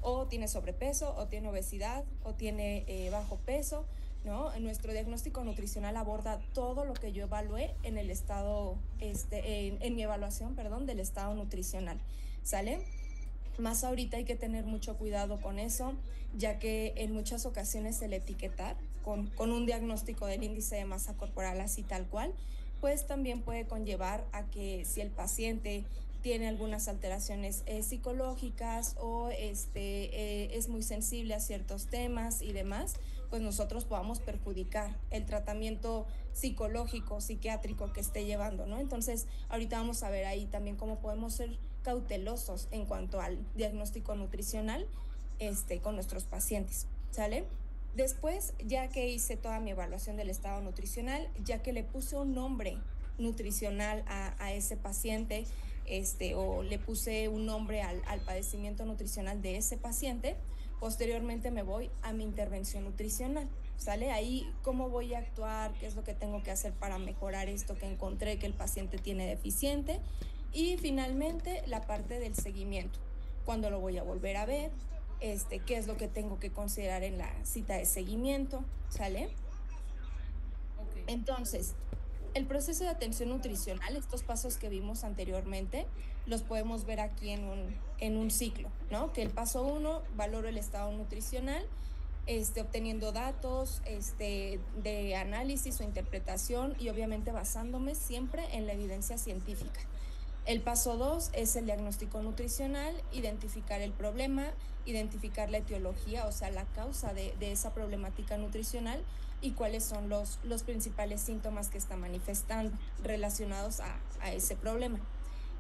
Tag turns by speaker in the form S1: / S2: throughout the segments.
S1: o tiene sobrepeso, o tiene obesidad, o tiene bajo peso, ¿no? Nuestro diagnóstico nutricional aborda todo lo que yo evalué en el estado, en mi evaluación, perdón, del estado nutricional, ¿sale? Más ahorita hay que tener mucho cuidado con eso, ya que en muchas ocasiones el etiquetar con un diagnóstico del índice de masa corporal así tal cual, pues también puede conllevar a que si el paciente tiene algunas alteraciones psicológicas o es muy sensible a ciertos temas y demás, pues nosotros podamos perjudicar el tratamiento psicológico, psiquiátrico que esté llevando, ¿no? Entonces, ahorita vamos a ver ahí también cómo podemos ser cautelosos en cuanto al diagnóstico nutricional con nuestros pacientes, ¿sale? Después, ya que hice toda mi evaluación del estado nutricional, ya que le puse un nombre nutricional a ese paciente, o le puse un nombre al padecimiento nutricional de ese paciente, posteriormente me voy a mi intervención nutricional, ¿sale? Ahí cómo voy a actuar, qué es lo que tengo que hacer para mejorar esto que encontré que el paciente tiene deficiente. Y finalmente, la parte del seguimiento, cuándo lo voy a volver a ver, qué es lo que tengo que considerar en la cita de seguimiento, ¿sale?
S2: Ok.
S1: Entonces, el proceso de atención nutricional, estos pasos que vimos anteriormente, los podemos ver aquí en un ciclo, ¿no? Que el paso 1, valoro el estado nutricional, obteniendo datos de análisis o interpretación y obviamente basándome siempre en la evidencia científica. El paso 2 es el diagnóstico nutricional, identificar el problema, identificar la etiología, o sea, la causa de esa problemática nutricional y cuáles son los principales síntomas que está manifestando relacionados a ese problema.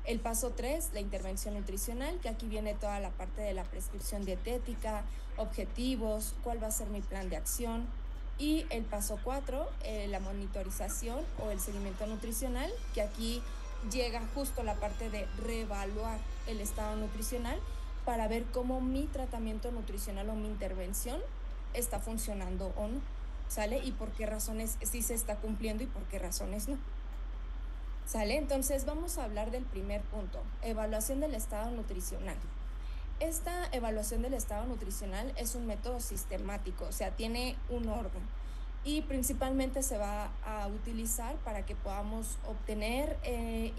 S1: El paso 3, la intervención nutricional, que aquí viene toda la parte de la prescripción dietética, objetivos, cuál va a ser mi plan de acción. Y el paso 4, la monitorización o el seguimiento nutricional, que aquí llega justo la parte de reevaluar el estado nutricional para ver cómo mi tratamiento nutricional o mi intervención está funcionando o no, ¿sale? Y por qué razones sí se está cumpliendo y por qué razones no. ¿Sale? Entonces vamos a hablar del primer punto, evaluación del estado nutricional. Esta evaluación del estado nutricional es un método sistemático, o sea, tiene un orden y principalmente se va a utilizar para que podamos obtener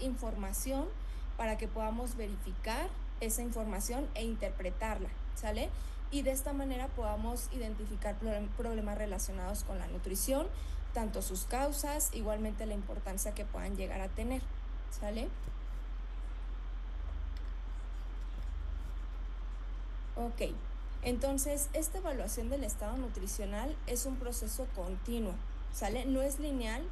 S1: información, para que podamos verificar esa información e interpretarla, ¿sale? Y de esta manera podamos identificar problemas relacionados con la nutrición, tanto sus causas, igualmente la importancia que puedan llegar a tener, ¿sale? Ok, entonces esta evaluación del estado nutricional es un proceso continuo, ¿sale? No es lineal.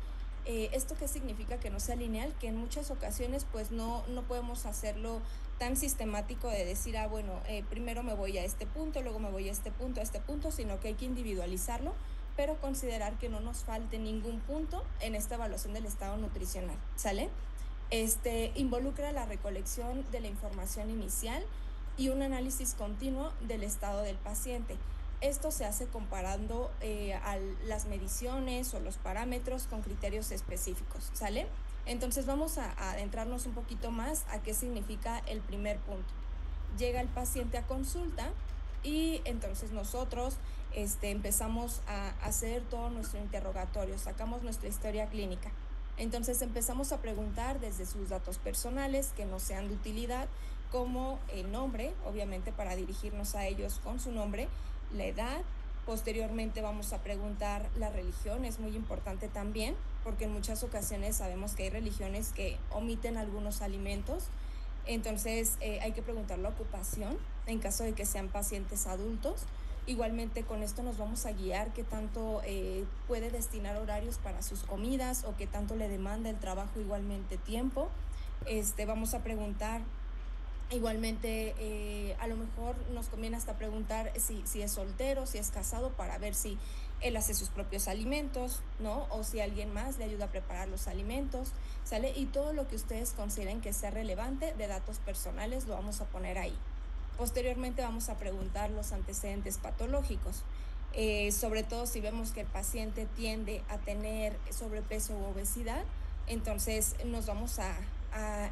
S1: ¿Esto qué significa que no sea lineal? Que en muchas ocasiones pues no podemos hacerlo tan sistemático de decir, bueno, primero me voy a este punto, luego me voy a este punto, sino que hay que individualizarlo, pero considerar que no nos falte ningún punto en esta evaluación del estado nutricional, ¿sale? Involucra la recolección de la información inicial y un análisis continuo del estado del paciente. Esto se hace comparando a las mediciones o los parámetros con criterios específicos, ¿sale? Entonces vamos a adentrarnos un poquito más a qué significa el primer punto. Llega el paciente a consulta y entonces nosotros empezamos a hacer todo nuestro interrogatorio, sacamos nuestra historia clínica. Entonces empezamos a preguntar desde sus datos personales que no sean de utilidad, como el nombre, obviamente para dirigirnos a ellos con su nombre, la edad. Posteriormente vamos a preguntar la religión, es muy importante también, porque en muchas ocasiones sabemos que hay religiones que omiten algunos alimentos. Entonces hay que preguntar la ocupación en caso de que sean pacientes adultos. Igualmente, con esto nos vamos a guiar qué tanto puede destinar horarios para sus comidas o qué tanto le demanda el trabajo igualmente tiempo. Vamos a preguntar igualmente, a lo mejor nos conviene hasta preguntar si es soltero, si es casado, para ver si él hace sus propios alimentos, ¿no? O si alguien más le ayuda a preparar los alimentos, ¿sale? Y todo lo que ustedes consideren que sea relevante de datos personales lo vamos a poner ahí. Posteriormente vamos a preguntar los antecedentes patológicos, sobre todo si vemos que el paciente tiende a tener sobrepeso u obesidad, entonces nos vamos a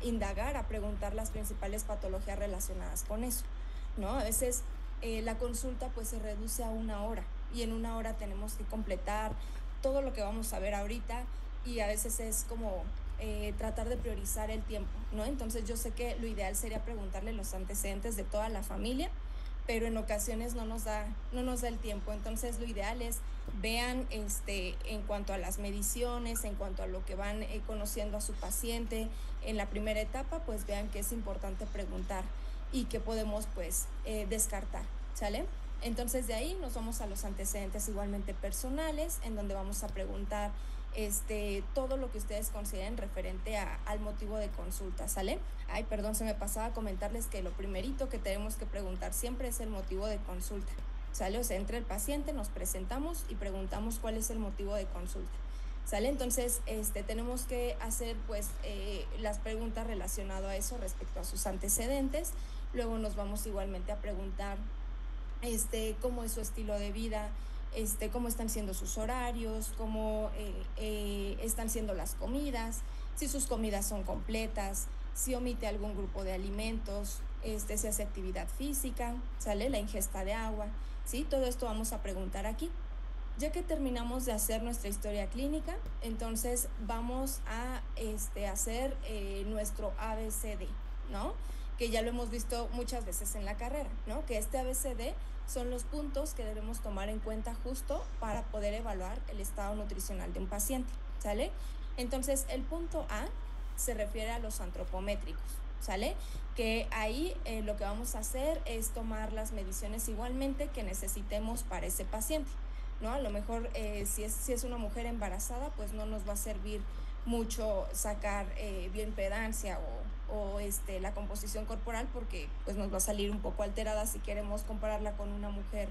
S1: indagar, a preguntar las principales patologías relacionadas con eso. ¿no? A veces la consulta pues se reduce a 1 hora y en 1 hora tenemos que completar todo lo que vamos a ver ahorita y a veces es como tratar de priorizar el tiempo, ¿no? Entonces yo sé que lo ideal sería preguntarle los antecedentes de toda la familia, pero en ocasiones no nos da el tiempo. Entonces lo ideal es vean en cuanto a las mediciones, en cuanto a lo que van conociendo a su paciente en la primera etapa, pues vean que es importante preguntar y que podemos pues descartar, ¿sale? Entonces de ahí nos vamos a los antecedentes igualmente personales, en donde vamos a preguntar todo lo que ustedes consideren referente al motivo de consulta, ¿sale? Ay, perdón, se me pasaba a comentarles que lo primerito que tenemos que preguntar siempre es el motivo de consulta, ¿sale? O sea, entra el paciente, nos presentamos y preguntamos cuál es el motivo de consulta, ¿sale? Entonces, tenemos que hacer pues las preguntas relacionadas a eso respecto a sus antecedentes. Luego nos vamos igualmente a preguntar cómo es su estilo de vida, cómo están siendo sus horarios, cómo están siendo las comidas, si sus comidas son completas, si omite algún grupo de alimentos, si hace actividad física, ¿sale? La ingesta de agua, ¿sí? Todo esto vamos a preguntar aquí. Ya que terminamos de hacer nuestra historia clínica, entonces vamos a hacer nuestro ABCD, ¿no? Que ya lo hemos visto muchas veces en la carrera, ¿no? Que este ABCD son los puntos que debemos tomar en cuenta justo para poder evaluar el estado nutricional de un paciente, ¿sale? Entonces, el punto A se refiere a los antropométricos, ¿sale? Que ahí lo que vamos a hacer es tomar las mediciones igualmente que necesitemos para ese paciente, ¿no? A lo mejor si es una mujer embarazada, pues no nos va a servir mucho sacar bioimpedancia o la composición corporal porque pues nos va a salir un poco alterada si queremos compararla con una mujer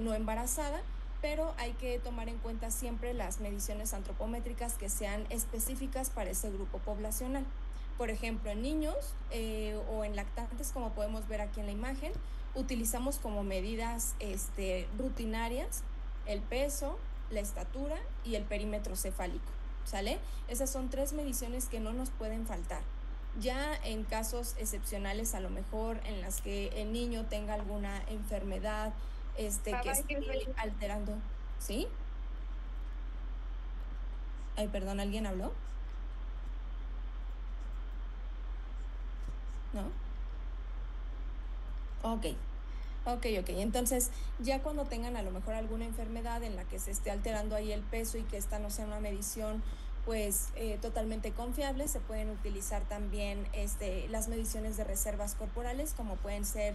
S1: no embarazada, pero hay que tomar en cuenta siempre las mediciones antropométricas que sean específicas para ese grupo poblacional. Por ejemplo, en niños o en lactantes, como podemos ver aquí en la imagen, utilizamos como medidas rutinarias el peso, la estatura y el perímetro cefálico, ¿sale? Esas son 3 mediciones que no nos pueden faltar. Ya en casos excepcionales, a lo mejor en las que el niño tenga alguna enfermedad que esté alterando, ¿sí? Ay, perdón, ¿alguien habló? ¿No? Ok. Ok. Entonces, ya cuando tengan a lo mejor alguna enfermedad en la que se esté alterando ahí el peso y que esta no sea una medición pues totalmente confiable, se pueden utilizar también las mediciones de reservas corporales, como pueden ser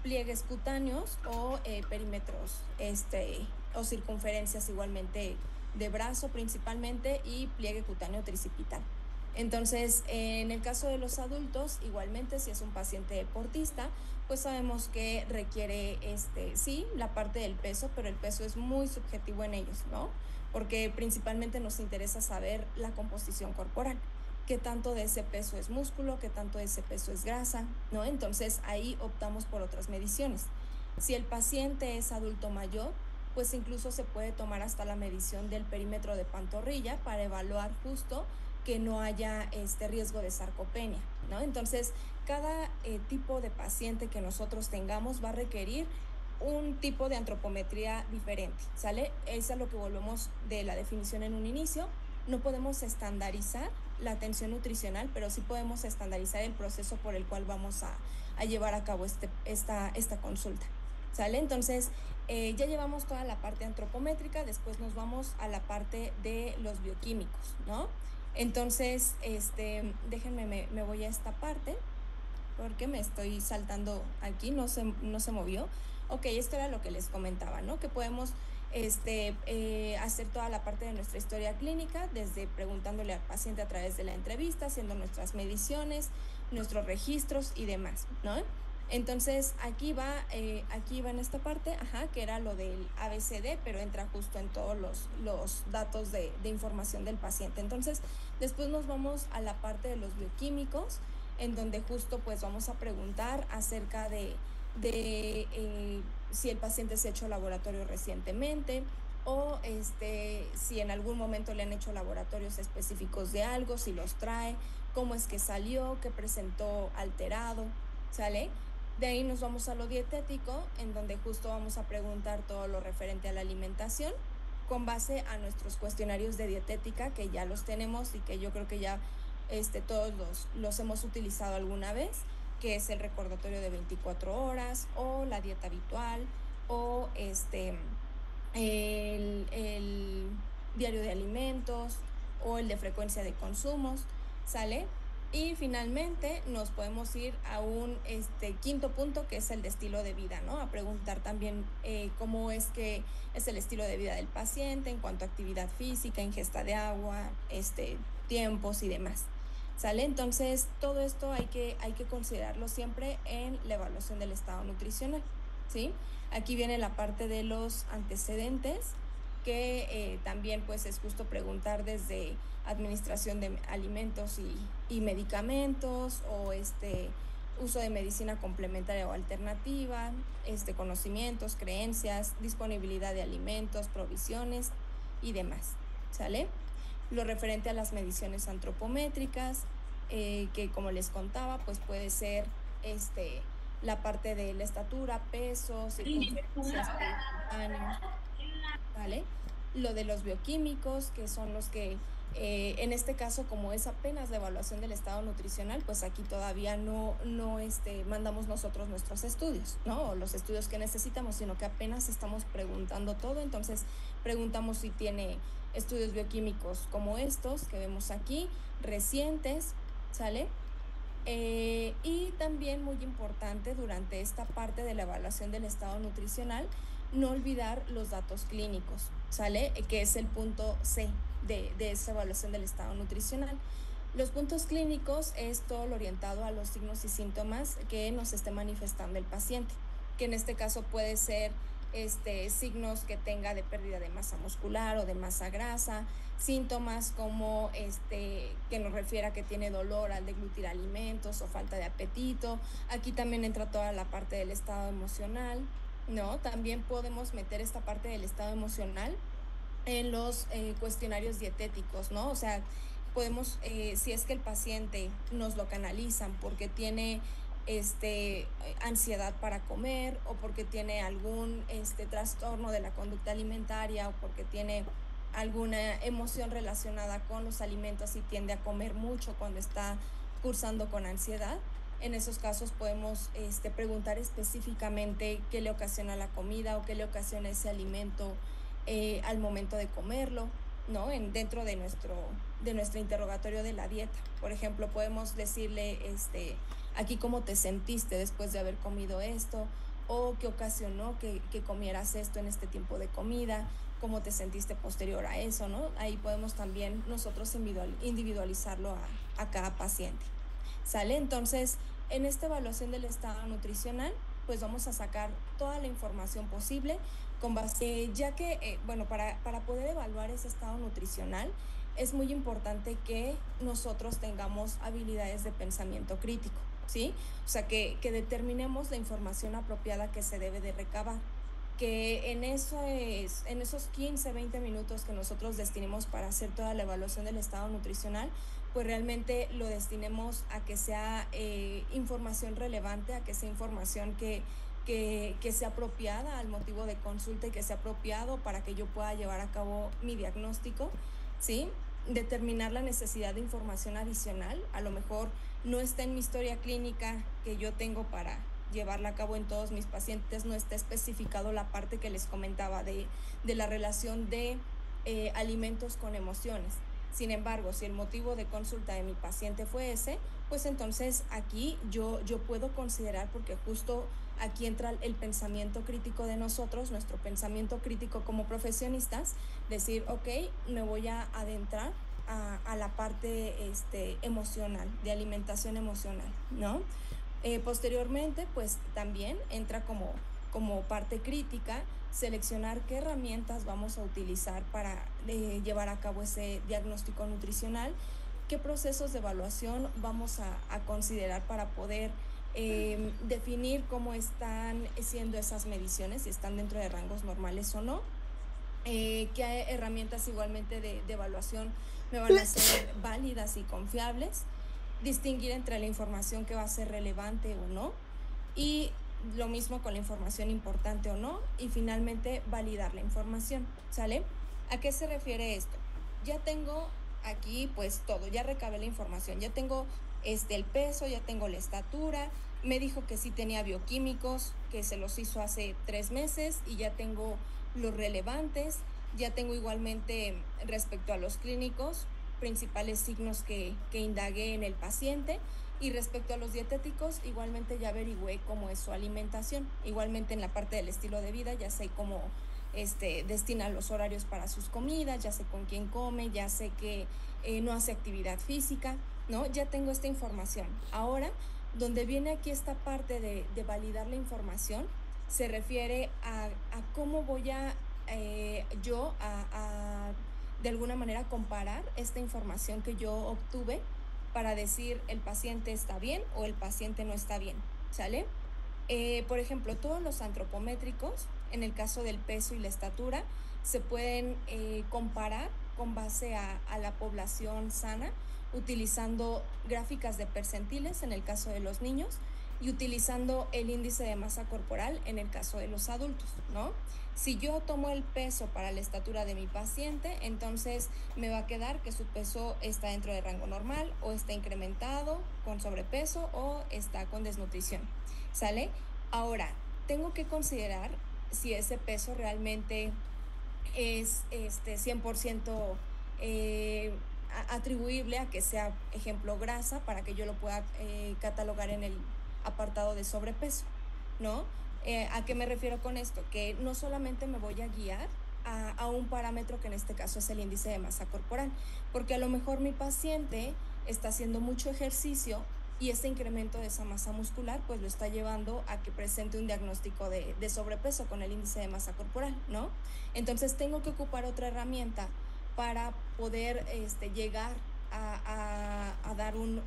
S1: pliegues cutáneos o perímetros o circunferencias igualmente de brazo principalmente y pliegue cutáneo tricipital. Entonces, en el caso de los adultos, igualmente si es un paciente deportista, pues sabemos que requiere, sí, la parte del peso, pero el peso es muy subjetivo en ellos, ¿no? Porque principalmente nos interesa saber la composición corporal, qué tanto de ese peso es músculo, qué tanto de ese peso es grasa, ¿no? Entonces ahí optamos por otras mediciones. Si el paciente es adulto mayor, pues incluso se puede tomar hasta la medición del perímetro de pantorrilla para evaluar justo que no haya riesgo de sarcopenia, ¿no? Entonces, cada tipo de paciente que nosotros tengamos va a requerir un tipo de antropometría diferente, ¿sale? Es a lo que volvemos de la definición en un inicio. No podemos estandarizar la atención nutricional, pero sí podemos estandarizar el proceso por el cual vamos a llevar a cabo esta consulta, ¿sale? Entonces, ya llevamos toda la parte antropométrica, después nos vamos a la parte de los bioquímicos, ¿no? Entonces, déjenme, me voy a esta parte porque me estoy saltando aquí, no se movió. Ok, esto era lo que les comentaba, ¿no? Que podemos hacer toda la parte de nuestra historia clínica, desde preguntándole al paciente a través de la entrevista, haciendo nuestras mediciones, nuestros registros y demás, ¿no? Entonces, aquí va en esta parte, que era lo del ABCD, pero entra justo en todos los datos de información del paciente. Entonces, después nos vamos a la parte de los bioquímicos, en donde justo pues vamos a preguntar acerca de si el paciente se ha hecho laboratorio recientemente o si en algún momento le han hecho laboratorios específicos de algo, si los trae, cómo es que salió, qué presentó alterado, ¿sale? De ahí nos vamos a lo dietético, en donde justo vamos a preguntar todo lo referente a la alimentación con base a nuestros cuestionarios de dietética, que ya los tenemos y que yo creo que ya todos los hemos utilizado alguna vez, que es el recordatorio de 24 horas o la dieta habitual o el diario de alimentos o el de frecuencia de consumos, ¿sale? Y finalmente nos podemos ir a un quinto punto, que es el de estilo de vida, ¿no? A preguntar también cómo es que es el estilo de vida del paciente en cuanto a actividad física, ingesta de agua, tiempos y demás. ¿Sale? Entonces, todo esto hay que considerarlo siempre en la evaluación del estado nutricional, ¿sí? Aquí viene la parte de los antecedentes, que también pues es justo preguntar desde administración de alimentos y medicamentos o uso de medicina complementaria o alternativa, conocimientos, creencias, disponibilidad de alimentos, provisiones y demás, ¿sale? Lo referente a las mediciones antropométricas, que como les contaba, pues puede ser la parte de la estatura, peso, circunferencias, cutáneos, ¿vale? Lo de los bioquímicos, que son los que, en este caso, como es apenas la evaluación del estado nutricional, pues aquí todavía no mandamos nosotros nuestros estudios, ¿no? O los estudios que necesitamos, sino que apenas estamos preguntando todo. Entonces, preguntamos si tiene estudios bioquímicos como estos que vemos aquí, recientes, ¿sale? Y también muy importante durante esta parte de la evaluación del estado nutricional, no olvidar los datos clínicos, ¿sale? Que es el punto C de esa evaluación del estado nutricional. Los puntos clínicos es todo lo orientado a los signos y síntomas que nos esté manifestando el paciente, que en este caso puede ser signos que tenga de pérdida de masa muscular o de masa grasa, síntomas como que nos refiera que tiene dolor al deglutir alimentos o falta de apetito. Aquí también entra toda la parte del estado emocional, ¿no? También podemos meter esta parte del estado emocional en los cuestionarios dietéticos, ¿no? O sea, podemos, si es que el paciente nos lo canalizan porque tiene ansiedad para comer o porque tiene algún trastorno de la conducta alimentaria o porque tiene alguna emoción relacionada con los alimentos y tiende a comer mucho cuando está cursando con ansiedad. En esos casos podemos preguntar específicamente qué le ocasiona la comida o qué le ocasiona ese alimento al momento de comerlo, ¿no? Dentro de nuestro interrogatorio de la dieta. Por ejemplo, podemos decirle aquí cómo te sentiste después de haber comido esto, o qué ocasionó que comieras esto en este tiempo de comida, cómo te sentiste posterior a eso, ¿no? Ahí podemos también nosotros individualizarlo a cada paciente. ¿Sale? Entonces, en esta evaluación del estado nutricional, pues vamos a sacar toda la información posible con base, ya que, bueno, para poder evaluar ese estado nutricional, es muy importante que nosotros tengamos habilidades de pensamiento crítico, ¿sí? O sea, que determinemos la información apropiada que se debe de recabar, que en esos 15, 20 minutos que nosotros destinemos para hacer toda la evaluación del estado nutricional, pues realmente lo destinemos a que sea información relevante, a que sea información que sea apropiada al motivo de consulta y que sea apropiado para que yo pueda llevar a cabo mi diagnóstico, ¿sí? Determinar la necesidad de información adicional, a lo mejor no está en mi historia clínica que yo tengo para llevarla a cabo en todos mis pacientes, no está especificado la parte que les comentaba de la relación de alimentos con emociones. Sin embargo, si el motivo de consulta de mi paciente fue ese, pues entonces aquí yo puedo considerar, porque justo aquí entra el pensamiento crítico de nosotros, nuestro pensamiento crítico como profesionistas, decir, ok, me voy a adentrar a la parte emocional, de alimentación emocional, ¿no? Posteriormente, pues también entra como parte crítica seleccionar qué herramientas vamos a utilizar para llevar a cabo ese diagnóstico nutricional, qué procesos de evaluación vamos a considerar para poder definir cómo están siendo esas mediciones, si están dentro de rangos normales o no, qué herramientas igualmente de evaluación me van a ser válidas y confiables, distinguir entre la información que va a ser relevante o no, Y lo mismo con la información importante o no, y finalmente validar la información, ¿sale? ¿A qué se refiere esto? Ya tengo aquí pues todo, ya recabé la información, ya tengo el peso, ya tengo la estatura, me dijo que sí tenía bioquímicos, que se los hizo hace 3 meses y ya tengo los relevantes, ya tengo igualmente respecto a los clínicos, principales signos que indagué en el paciente. Y respecto a los dietéticos, igualmente ya averigüé cómo es su alimentación. Igualmente en la parte del estilo de vida, ya sé cómo destina los horarios para sus comidas, ya sé con quién come, ya sé que no hace actividad física, ¿no? Ya tengo esta información. Ahora, donde viene aquí esta parte de validar la información, se refiere a cómo voy a yo de alguna manera comparar esta información que yo obtuve para decir el paciente está bien o el paciente no está bien, ¿sale? Por ejemplo, todos los antropométricos, en el caso del peso y la estatura, se pueden comparar con base a la población sana, utilizando gráficas de percentiles en el caso de los niños y utilizando el índice de masa corporal en el caso de los adultos, ¿no? Si yo tomo el peso para la estatura de mi paciente, entonces me va a quedar que su peso está dentro de rango normal o está incrementado con sobrepeso o está con desnutrición. ¿Sale? Ahora, tengo que considerar si ese peso realmente es 100% atribuible a que sea, ejemplo, grasa para que yo lo pueda catalogar en el apartado de sobrepeso, ¿no? ¿A qué me refiero con esto? Que no solamente me voy a guiar a un parámetro que en este caso es el índice de masa corporal, porque a lo mejor mi paciente está haciendo mucho ejercicio y ese incremento de esa masa muscular pues lo está llevando a que presente un diagnóstico de sobrepeso con el índice de masa corporal, ¿no? Entonces tengo que ocupar otra herramienta para poder llegar a dar un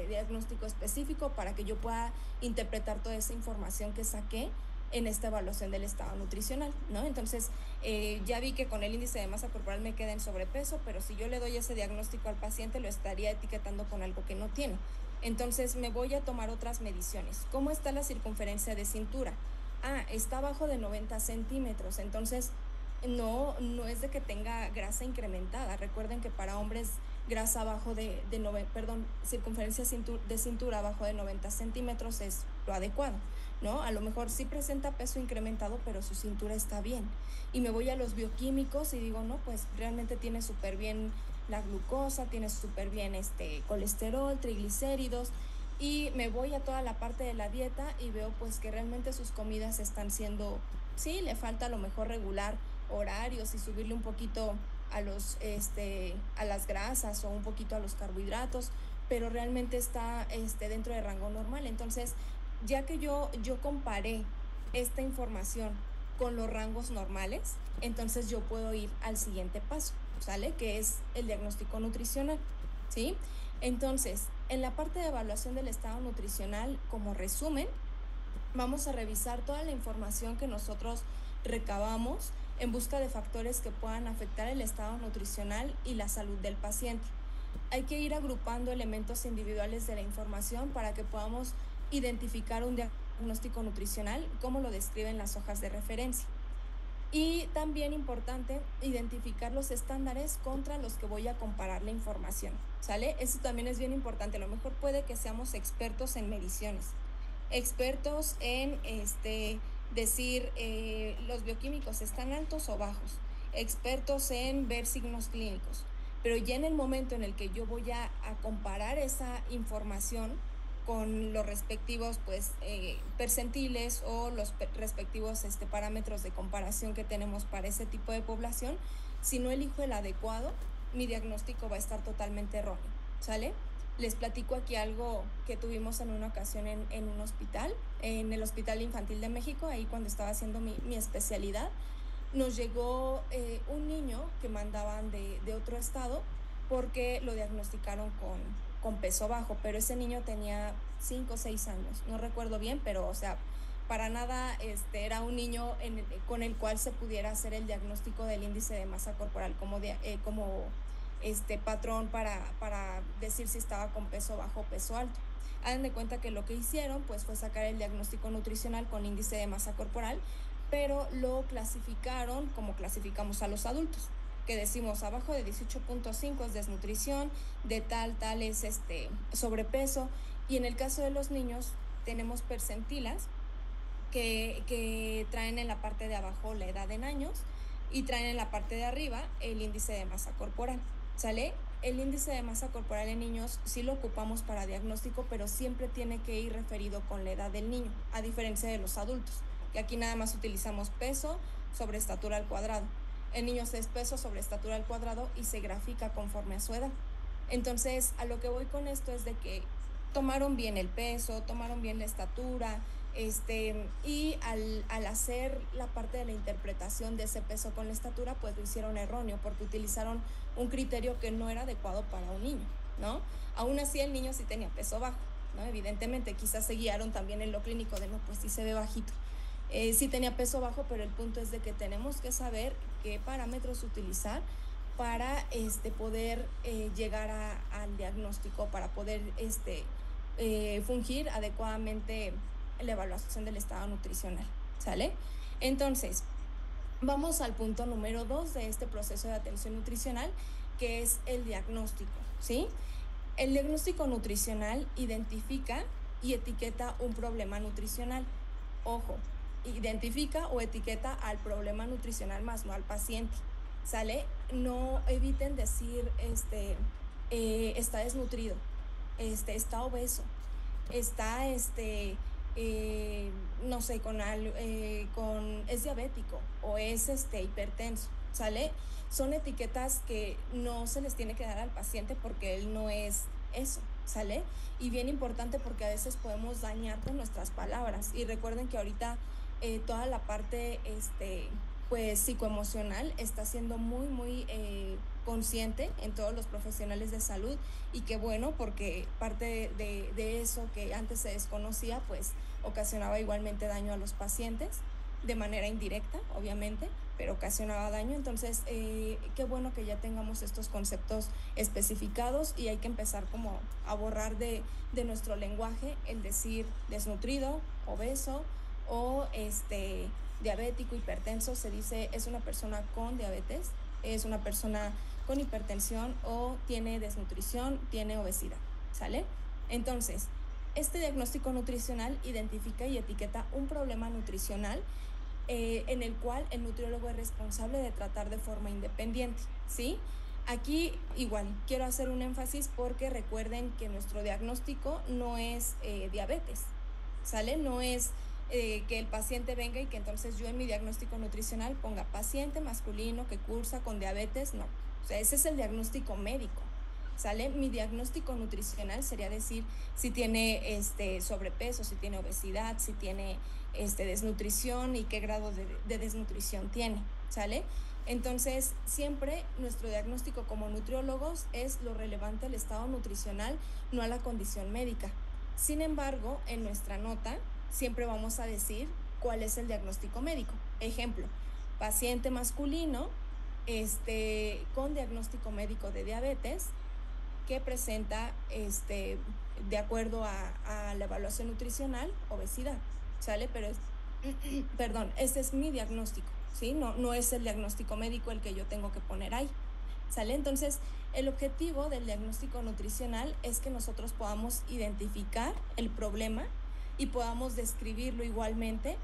S1: diagnóstico específico para que yo pueda interpretar toda esa información que saqué en esta evaluación del estado nutricional, ¿no? Entonces, ya vi que con el índice de masa corporal me queda en sobrepeso, pero si yo le doy ese diagnóstico al paciente, lo estaría etiquetando con algo que no tiene. Entonces, me voy a tomar otras mediciones. ¿Cómo está la circunferencia de cintura? Está abajo de 90 centímetros. Entonces, no es de que tenga grasa incrementada. Recuerden que para hombres grasa abajo circunferencia de cintura abajo de 90 centímetros es lo adecuado, ¿no? A lo mejor sí presenta peso incrementado, pero su cintura está bien. Y me voy a los bioquímicos y digo, no, pues realmente tiene súper bien la glucosa, tiene súper bien colesterol, triglicéridos. Y me voy a toda la parte de la dieta y veo pues que realmente sus comidas están siendo, sí, le falta a lo mejor regular horarios y subirle un poquito a las grasas o un poquito a los carbohidratos, pero realmente está dentro de rango normal. Entonces, ya que yo comparé esta información con los rangos normales, entonces yo puedo ir al siguiente paso, ¿sale? Que es el diagnóstico nutricional, ¿sí? Entonces, en la parte de evaluación del estado nutricional, como resumen, vamos a revisar toda la información que nosotros recabamos en busca de factores que puedan afectar el estado nutricional y la salud del paciente. Hay que ir agrupando elementos individuales de la información para que podamos identificar un diagnóstico nutricional, como lo describen las hojas de referencia. Y también importante, identificar los estándares contra los que voy a comparar la información, ¿sale? Eso también es bien importante. A lo mejor puede que seamos expertos en mediciones, expertos en decir los bioquímicos están altos o bajos, expertos en ver signos clínicos, pero ya en el momento en el que yo voy a comparar esa información con los respectivos pues percentiles o los respectivos parámetros de comparación que tenemos para ese tipo de población, si no elijo el adecuado, mi diagnóstico va a estar totalmente erróneo, ¿sale? Les platico aquí algo que tuvimos en una ocasión en un hospital, en el Hospital Infantil de México, ahí cuando estaba haciendo mi especialidad. Nos llegó un niño que mandaban de otro estado porque lo diagnosticaron con peso bajo, pero ese niño tenía 5 o 6 años, no recuerdo bien, pero o sea, para nada era un niño con el cual se pudiera hacer el diagnóstico del índice de masa corporal como patrón para decir si estaba con peso bajo o peso alto. Hagan de cuenta que lo que hicieron pues fue sacar el diagnóstico nutricional con índice de masa corporal, pero lo clasificaron como clasificamos a los adultos, que decimos abajo de 18.5 es desnutrición, de tal es sobrepeso, y en el caso de los niños tenemos percentilas que traen en la parte de abajo la edad en años y traen en la parte de arriba el índice de masa corporal, ¿sale? El índice de masa corporal en niños sí lo ocupamos para diagnóstico, pero siempre tiene que ir referido con la edad del niño, a diferencia de los adultos, que aquí nada más utilizamos peso sobre estatura al cuadrado. En niños es peso sobre estatura al cuadrado y se grafica conforme a su edad. Entonces, a lo que voy con esto es de que tomaron bien el peso, tomaron bien la estatura, y al hacer la parte de la interpretación de ese peso con la estatura, pues lo hicieron erróneo porque utilizaron un criterio que no era adecuado para un niño, ¿no? Aún así el niño sí tenía peso bajo, ¿no? Evidentemente, quizás se guiaron también en lo clínico de no, pues sí se ve bajito. Sí tenía peso bajo, pero el punto es de que tenemos que saber qué parámetros utilizar para poder llegar al diagnóstico, para poder fungir adecuadamente la evaluación del estado nutricional, ¿sale? Entonces, vamos al punto número 2 de este proceso de atención nutricional, que es el diagnóstico, ¿sí? El diagnóstico nutricional identifica y etiqueta un problema nutricional. Ojo, identifica o etiqueta al problema nutricional más no al paciente, ¿sale? No eviten decir, está desnutrido, está obeso, está, no sé, es diabético o es hipertenso, ¿sale? Son etiquetas que no se les tiene que dar al paciente porque él no es eso, ¿sale? Y bien importante porque a veces podemos dañar con nuestras palabras. Y recuerden que ahorita toda la parte, pues psicoemocional está siendo muy consciente en todos los profesionales de salud, y qué bueno, porque parte de eso que antes se desconocía, pues ocasionaba igualmente daño a los pacientes, de manera indirecta, obviamente, pero ocasionaba daño. Entonces, qué bueno que ya tengamos estos conceptos especificados, y hay que empezar como a borrar de nuestro lenguaje el decir desnutrido, obeso o diabético, hipertenso. Se dice es una persona con diabetes, es una persona con hipertensión o tiene desnutrición, tiene obesidad, ¿sale? Entonces, este diagnóstico nutricional identifica y etiqueta un problema nutricional en el cual el nutriólogo es responsable de tratar de forma independiente, ¿sí? Aquí igual quiero hacer un énfasis porque recuerden que nuestro diagnóstico no es diabetes, ¿sale? No es que el paciente venga y que entonces yo en mi diagnóstico nutricional ponga paciente masculino que cursa con diabetes, no. O sea, ese es el diagnóstico médico, ¿sale? Mi diagnóstico nutricional sería decir si tiene sobrepeso, si tiene obesidad, si tiene desnutrición y qué grado de desnutrición tiene, ¿sale? Entonces, siempre nuestro diagnóstico como nutriólogos es lo relevante al estado nutricional, no a la condición médica. Sin embargo, en nuestra nota siempre vamos a decir cuál es el diagnóstico médico. Ejemplo, paciente masculino con diagnóstico médico de diabetes que presenta, de acuerdo a la evaluación nutricional, obesidad, ¿sale? Pero perdón, este es mi diagnóstico, ¿sí? No es el diagnóstico médico el que yo tengo que poner ahí, ¿sale? Entonces, el objetivo del diagnóstico nutricional es que nosotros podamos identificar el problema y podamos describirlo igualmente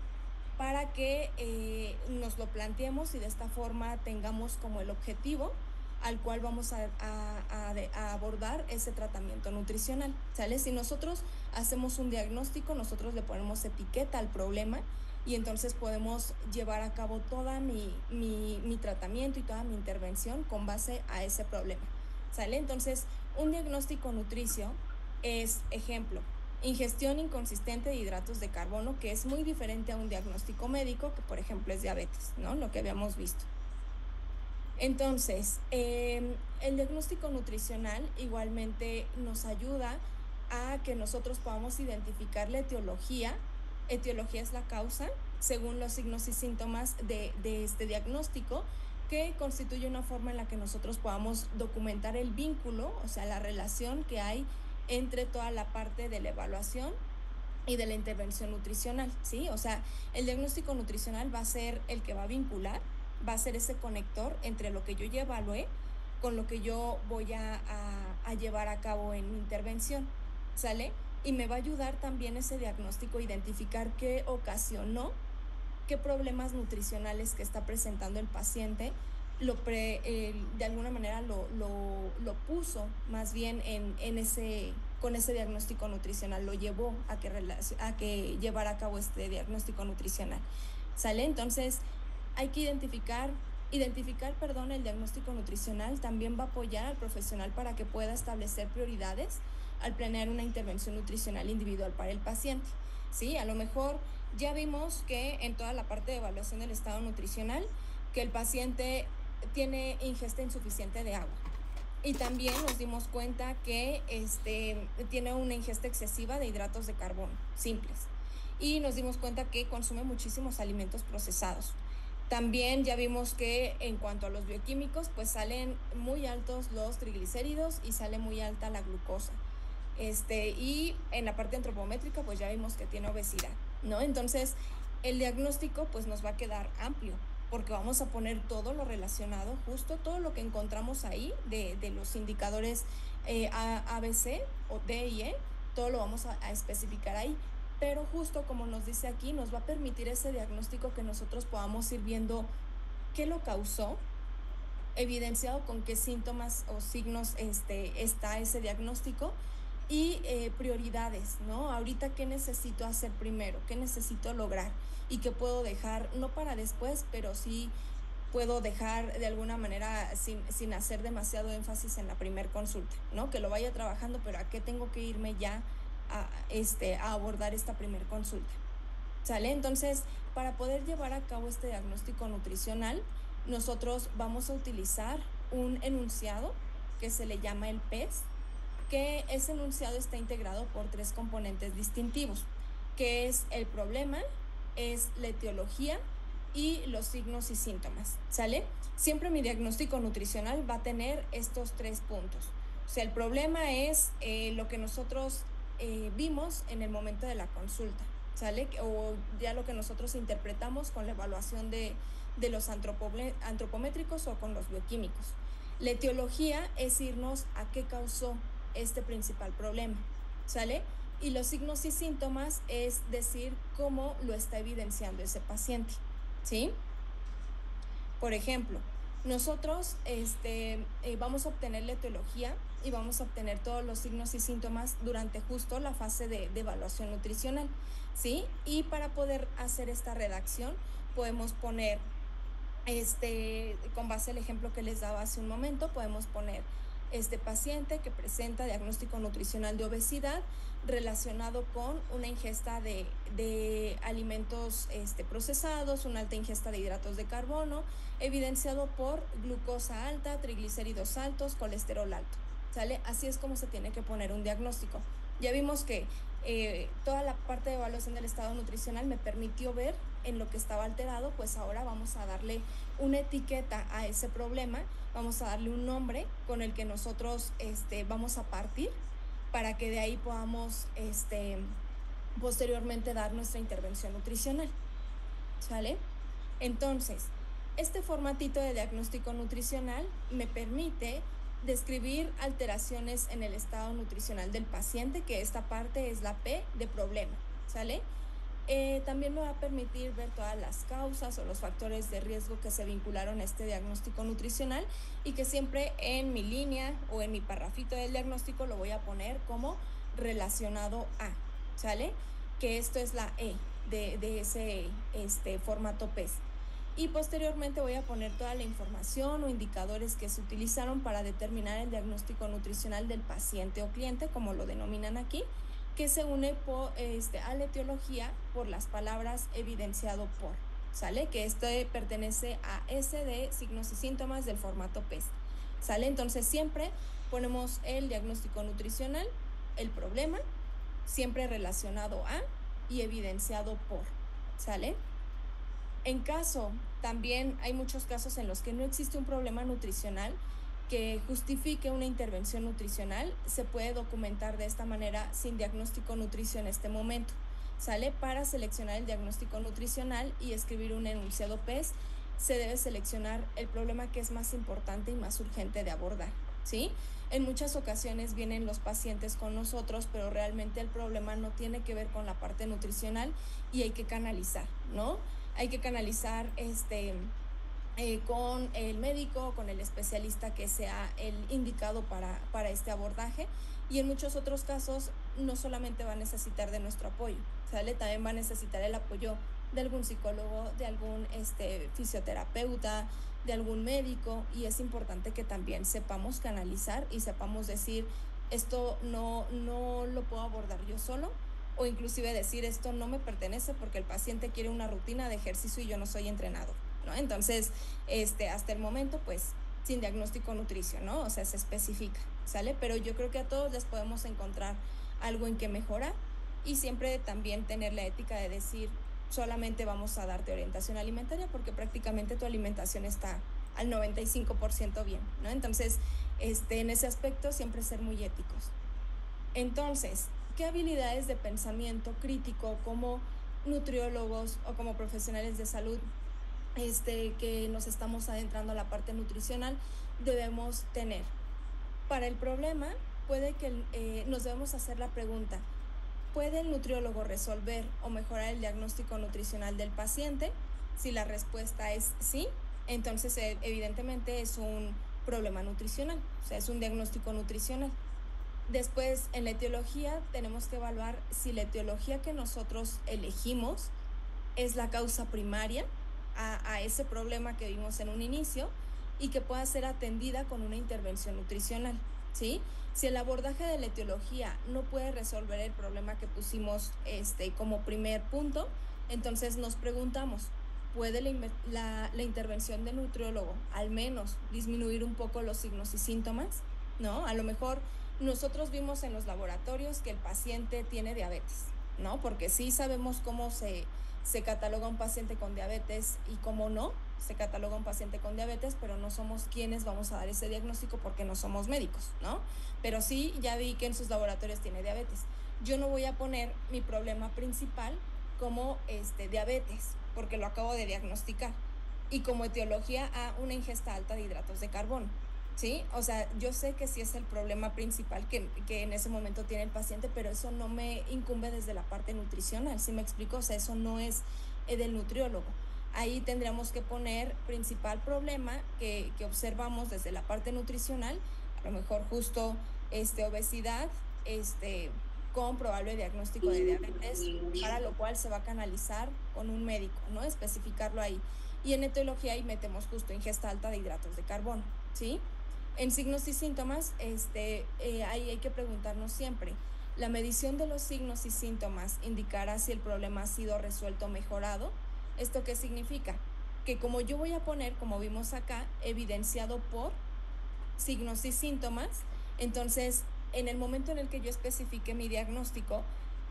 S1: para que nos lo planteemos y de esta forma tengamos como el objetivo al cual vamos a abordar ese tratamiento nutricional, ¿sale? Si nosotros hacemos un diagnóstico, nosotros le ponemos etiqueta al problema y entonces podemos llevar a cabo toda mi tratamiento y toda mi intervención con base a ese problema, ¿sale? Entonces, un diagnóstico nutricio es, ejemplo, ingestión inconsistente de hidratos de carbono, que es muy diferente a un diagnóstico médico, que por ejemplo es diabetes, ¿no? Lo que habíamos visto. Entonces, el diagnóstico nutricional igualmente nos ayuda a que nosotros podamos identificar la etiología. Etiología es la causa, según los signos y síntomas de este diagnóstico, que constituye una forma en la que nosotros podamos documentar el vínculo, o sea, la relación que hay entre toda la parte de la evaluación y de la intervención nutricional, ¿sí? O sea, el diagnóstico nutricional va a ser el que va a vincular, va a ser ese conector entre lo que yo ya evalué con lo que yo voy a llevar a cabo en mi intervención, ¿sale? Y me va a ayudar también ese diagnóstico a identificar qué ocasionó, qué problemas nutricionales que está presentando el paciente, de alguna manera lo puso más bien con ese diagnóstico nutricional, lo llevó a que llevara a cabo este diagnóstico nutricional. ¿Sale? Entonces, hay que identificar, el diagnóstico nutricional también va a apoyar al profesional para que pueda establecer prioridades al planear una intervención nutricional individual para el paciente. Sí, a lo mejor ya vimos que en toda la parte de evaluación del estado nutricional, que el paciente tiene ingesta insuficiente de agua. Y también nos dimos cuenta que tiene una ingesta excesiva de hidratos de carbono simples. Y nos dimos cuenta que consume muchísimos alimentos procesados. También ya vimos que en cuanto a los bioquímicos, pues salen muy altos los triglicéridos y sale muy alta la glucosa. Y en la parte antropométrica, pues ya vimos que tiene obesidad, ¿no? Entonces, el diagnóstico, pues nos va a quedar amplio, porque vamos a poner todo lo relacionado, justo todo lo que encontramos ahí de los indicadores ABC o D y E, todo lo vamos a especificar ahí. Pero justo como nos dice aquí, nos va a permitir ese diagnóstico que nosotros podamos ir viendo qué lo causó, evidenciado con qué síntomas o signos está ese diagnóstico y prioridades, ¿no? Ahorita, ¿qué necesito hacer primero? ¿Qué necesito lograr? Y qué puedo dejar, no para después, pero sí puedo dejar de alguna manera sin hacer demasiado énfasis en la primer consulta, ¿no? Que lo vaya trabajando, pero ¿a qué tengo que irme ya a abordar esta primer consulta? ¿Sale? Entonces, para poder llevar a cabo este diagnóstico nutricional, nosotros vamos a utilizar un enunciado que se le llama el PES, que ese enunciado está integrado por 3 componentes distintivos, que es el problema, es la etiología y los signos y síntomas, ¿sale? Siempre mi diagnóstico nutricional va a tener estos 3 puntos. O sea, el problema es lo que nosotros vimos en el momento de la consulta, ¿sale? O ya lo que nosotros interpretamos con la evaluación de los antropométricos o con los bioquímicos. La etiología es irnos a qué causó este principal problema, ¿sale? Y los signos y síntomas es decir cómo lo está evidenciando ese paciente, ¿sí? Por ejemplo, nosotros vamos a obtener la etiología y vamos a obtener todos los signos y síntomas durante justo la fase de evaluación nutricional, ¿sí? Y para poder hacer esta redacción podemos poner, con base al ejemplo que les daba hace un momento, podemos poner este paciente que presenta diagnóstico nutricional de obesidad relacionado con una ingesta de alimentos procesados, una alta ingesta de hidratos de carbono, evidenciado por glucosa alta, triglicéridos altos, colesterol alto, ¿sale? Así es como se tiene que poner un diagnóstico. Ya vimos que toda la parte de evaluación del estado nutricional me permitió ver en lo que estaba alterado, pues ahora vamos a darle una etiqueta a ese problema, vamos a darle un nombre con el que nosotros vamos a partir para que de ahí podamos posteriormente dar nuestra intervención nutricional, ¿sale? Entonces, este formatito de diagnóstico nutricional me permite describir alteraciones en el estado nutricional del paciente, que esta parte es la P de problema, ¿sale? También me va a permitir ver todas las causas o los factores de riesgo que se vincularon a este diagnóstico nutricional y que siempre en mi línea o en mi parrafito del diagnóstico lo voy a poner como relacionado a, ¿sale? Que esto es la E de ese formato PES. Y posteriormente voy a poner toda la información o indicadores que se utilizaron para determinar el diagnóstico nutricional del paciente o cliente, como lo denominan aquí, que se une a la etiología por las palabras evidenciado por, ¿sale? Que pertenece a S de signos y síntomas del formato PES, ¿sale? Entonces siempre ponemos el diagnóstico nutricional, el problema, siempre relacionado a y evidenciado por, ¿sale? En caso, también hay muchos casos en los que no existe un problema nutricional, que justifique una intervención nutricional se puede documentar de esta manera sin diagnóstico nutrio en este momento. ¿Sale? Para seleccionar el diagnóstico nutricional y escribir un enunciado PES, se debe seleccionar el problema que es más importante y más urgente de abordar, ¿sí? En muchas ocasiones vienen los pacientes con nosotros, pero realmente el problema no tiene que ver con la parte nutricional y hay que canalizar, ¿no? Hay que canalizar con el médico, con el especialista que sea el indicado para este abordaje, y en muchos otros casos no solamente va a necesitar de nuestro apoyo, ¿sale? También va a necesitar el apoyo de algún psicólogo, de algún fisioterapeuta, de algún médico, y es importante que también sepamos canalizar y sepamos decir, esto no lo puedo abordar yo solo, o inclusive decir, esto no me pertenece porque el paciente quiere una rutina de ejercicio y yo no soy entrenador, ¿no? Entonces, hasta el momento, pues, sin diagnóstico nutricio, ¿no? O sea, se especifica, ¿sale? Pero yo creo que a todos les podemos encontrar algo en que mejorar, y siempre también tener la ética de decir, solamente vamos a darte orientación alimentaria porque prácticamente tu alimentación está al 95% bien, ¿no? Entonces, en ese aspecto siempre ser muy éticos. Entonces, ¿qué habilidades de pensamiento crítico como nutriólogos o como profesionales de salud que nos estamos adentrando a la parte nutricional debemos tener? Para el problema, puede que nos debemos hacer la pregunta, ¿puede el nutriólogo resolver o mejorar el diagnóstico nutricional del paciente? Si la respuesta es sí, entonces evidentemente es un problema nutricional, o sea, es un diagnóstico nutricional. Después, en la etiología, tenemos que evaluar si la etiología que nosotros elegimos es la causa primaria a ese problema que vimos en un inicio y que pueda ser atendida con una intervención nutricional, ¿sí? Si el abordaje de la etiología no puede resolver el problema que pusimos como primer punto, entonces nos preguntamos, ¿puede la intervención del nutriólogo al menos disminuir un poco los signos y síntomas? ¿No? A lo mejor nosotros vimos en los laboratorios que el paciente tiene diabetes, ¿no? Porque sí sabemos cómo se cataloga un paciente con diabetes y cómo no se cataloga un paciente con diabetes, pero no somos quienes vamos a dar ese diagnóstico porque no somos médicos, ¿no? Pero sí, ya vi que en sus laboratorios tiene diabetes. Yo no voy a poner mi problema principal como diabetes, porque lo acabo de diagnosticar, y como etiología a una ingesta alta de hidratos de carbono, ¿sí? O sea, yo sé que sí es el problema principal que en ese momento tiene el paciente, pero eso no me incumbe desde la parte nutricional, ¿sí me explico? O sea, eso no es del nutriólogo. Ahí tendríamos que poner principal problema que observamos desde la parte nutricional, a lo mejor justo obesidad, con probable diagnóstico de diabetes, para lo cual se va a canalizar con un médico, ¿no? Especificarlo ahí. Y en etiología ahí metemos justo ingesta alta de hidratos de carbono, ¿sí? En signos y síntomas, ahí hay que preguntarnos siempre, ¿la medición de los signos y síntomas indicará si el problema ha sido resuelto o mejorado? ¿Esto qué significa? Que como yo voy a poner, como vimos acá, evidenciado por signos y síntomas, entonces en el momento en el que yo especifique mi diagnóstico,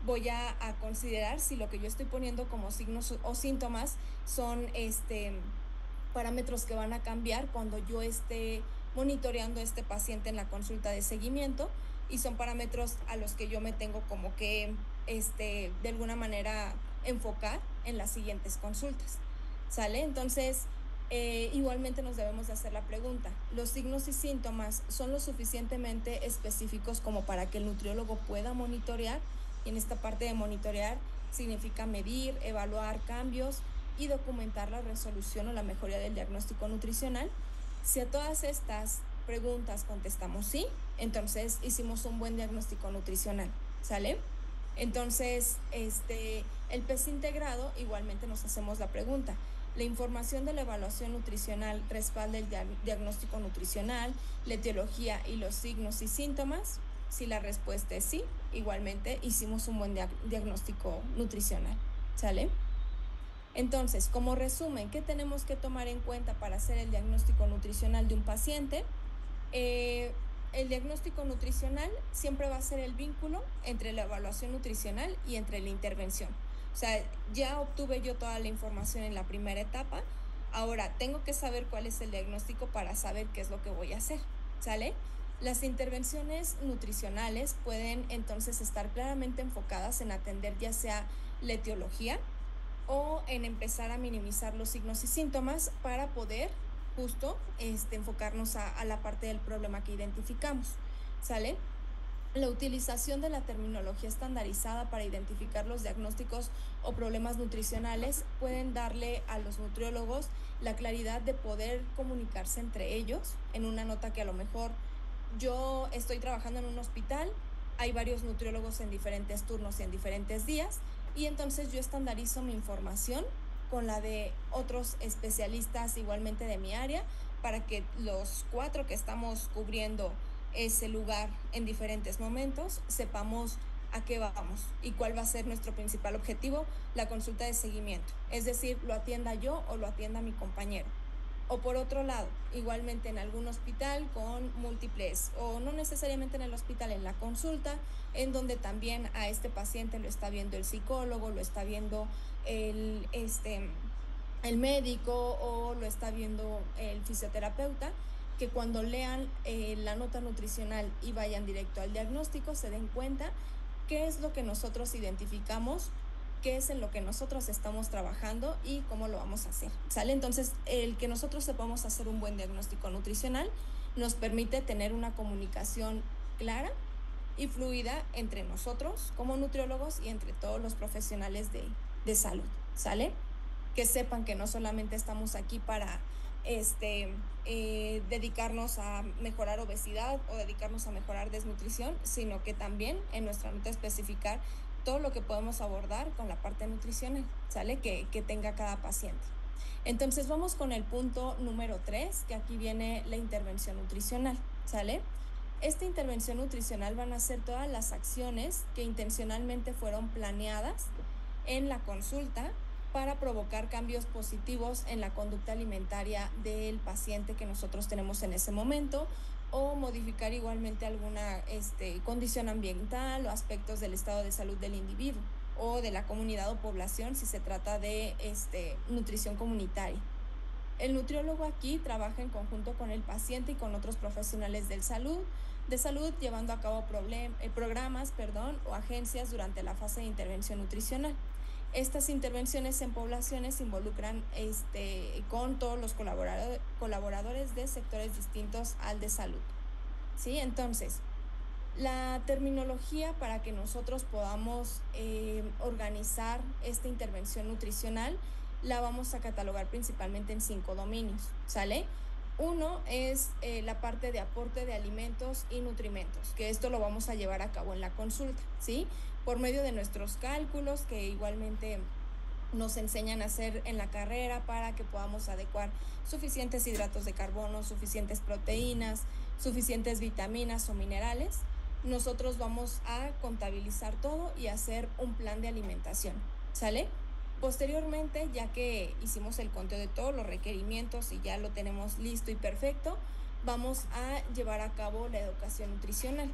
S1: voy a considerar si lo que yo estoy poniendo como signos o síntomas son parámetros que van a cambiar cuando yo esté monitoreando a este paciente en la consulta de seguimiento, y son parámetros a los que yo me tengo como que de alguna manera enfocar en las siguientes consultas, ¿sale? Entonces, igualmente nos debemos de hacer la pregunta, ¿los signos y síntomas son lo suficientemente específicos como para que el nutriólogo pueda monitorear? Y en esta parte de monitorear significa medir, evaluar cambios y documentar la resolución o la mejoría del diagnóstico nutricional. Si a todas estas preguntas contestamos sí, entonces hicimos un buen diagnóstico nutricional, ¿sale? Entonces, el PES integrado, igualmente nos hacemos la pregunta, ¿la información de la evaluación nutricional respalda el diagnóstico nutricional, la etiología y los signos y síntomas? Si la respuesta es sí, igualmente hicimos un buen diagnóstico nutricional, ¿sale? Entonces, como resumen, ¿qué tenemos que tomar en cuenta para hacer el diagnóstico nutricional de un paciente? El diagnóstico nutricional siempre va a ser el vínculo entre la evaluación nutricional y entre la intervención. O sea, ya obtuve yo toda la información en la primera etapa, ahora tengo que saber cuál es el diagnóstico para saber qué es lo que voy a hacer, ¿sale? Las intervenciones nutricionales pueden entonces estar claramente enfocadas en atender ya sea la etiología o en empezar a minimizar los signos y síntomas para poder justo enfocarnos a la parte del problema que identificamos, ¿sale? La utilización de la terminología estandarizada para identificar los diagnósticos o problemas nutricionales pueden darle a los nutriólogos la claridad de poder comunicarse entre ellos en una nota que a lo mejor yo estoy trabajando en un hospital, hay varios nutriólogos en diferentes turnos y en diferentes días, y entonces yo estandarizo mi información con la de otros especialistas igualmente de mi área para que los 4 que estamos cubriendo ese lugar en diferentes momentos sepamos a qué vamos y cuál va a ser nuestro principal objetivo, la consulta de seguimiento. Es decir, lo atienda yo o lo atienda mi compañero. O por otro lado, igualmente en algún hospital con múltiples, o no necesariamente en el hospital, en la consulta, en donde también a este paciente lo está viendo el psicólogo, lo está viendo el, el médico o lo está viendo el fisioterapeuta, que cuando lean la nota nutricional y vayan directo al diagnóstico, se den cuenta qué es lo que nosotros identificamos, qué es en lo que nosotros estamos trabajando y cómo lo vamos a hacer, ¿sale? Entonces, el que nosotros sepamos hacer un buen diagnóstico nutricional nos permite tener una comunicación clara y fluida entre nosotros como nutriólogos y entre todos los profesionales de salud, ¿sale? Que sepan que no solamente estamos aquí para dedicarnos a mejorar obesidad o dedicarnos a mejorar desnutrición, sino que también en nuestra nota especificar todo lo que podemos abordar con la parte nutricional, ¿sale? Que tenga cada paciente. Entonces vamos con el punto número 3, que aquí viene la intervención nutricional, ¿sale? Esta intervención nutricional van a ser todas las acciones que intencionalmente fueron planeadas en la consulta para provocar cambios positivos en la conducta alimentaria del paciente que nosotros tenemos en ese momento, o modificar igualmente alguna condición ambiental o aspectos del estado de salud del individuo o de la comunidad o población si se trata de nutrición comunitaria. El nutriólogo aquí trabaja en conjunto con el paciente y con otros profesionales de salud, llevando a cabo programas o agencias durante la fase de intervención nutricional. Estas intervenciones en poblaciones involucran con todos los colaboradores de sectores distintos al de salud, ¿sí? Entonces, la terminología para que nosotros podamos organizar esta intervención nutricional la vamos a catalogar principalmente en 5 dominios, ¿sale? Uno es la parte de aporte de alimentos y nutrimentos, que esto lo vamos a llevar a cabo en la consulta, ¿sí? Por medio de nuestros cálculos que igualmente nos enseñan a hacer en la carrera para que podamos adecuar suficientes hidratos de carbono, suficientes proteínas, suficientes vitaminas o minerales. Nosotros vamos a contabilizar todo y hacer un plan de alimentación, ¿sale? Posteriormente, ya que hicimos el conteo de todos los requerimientos y ya lo tenemos listo y perfecto, vamos a llevar a cabo la educación nutricional,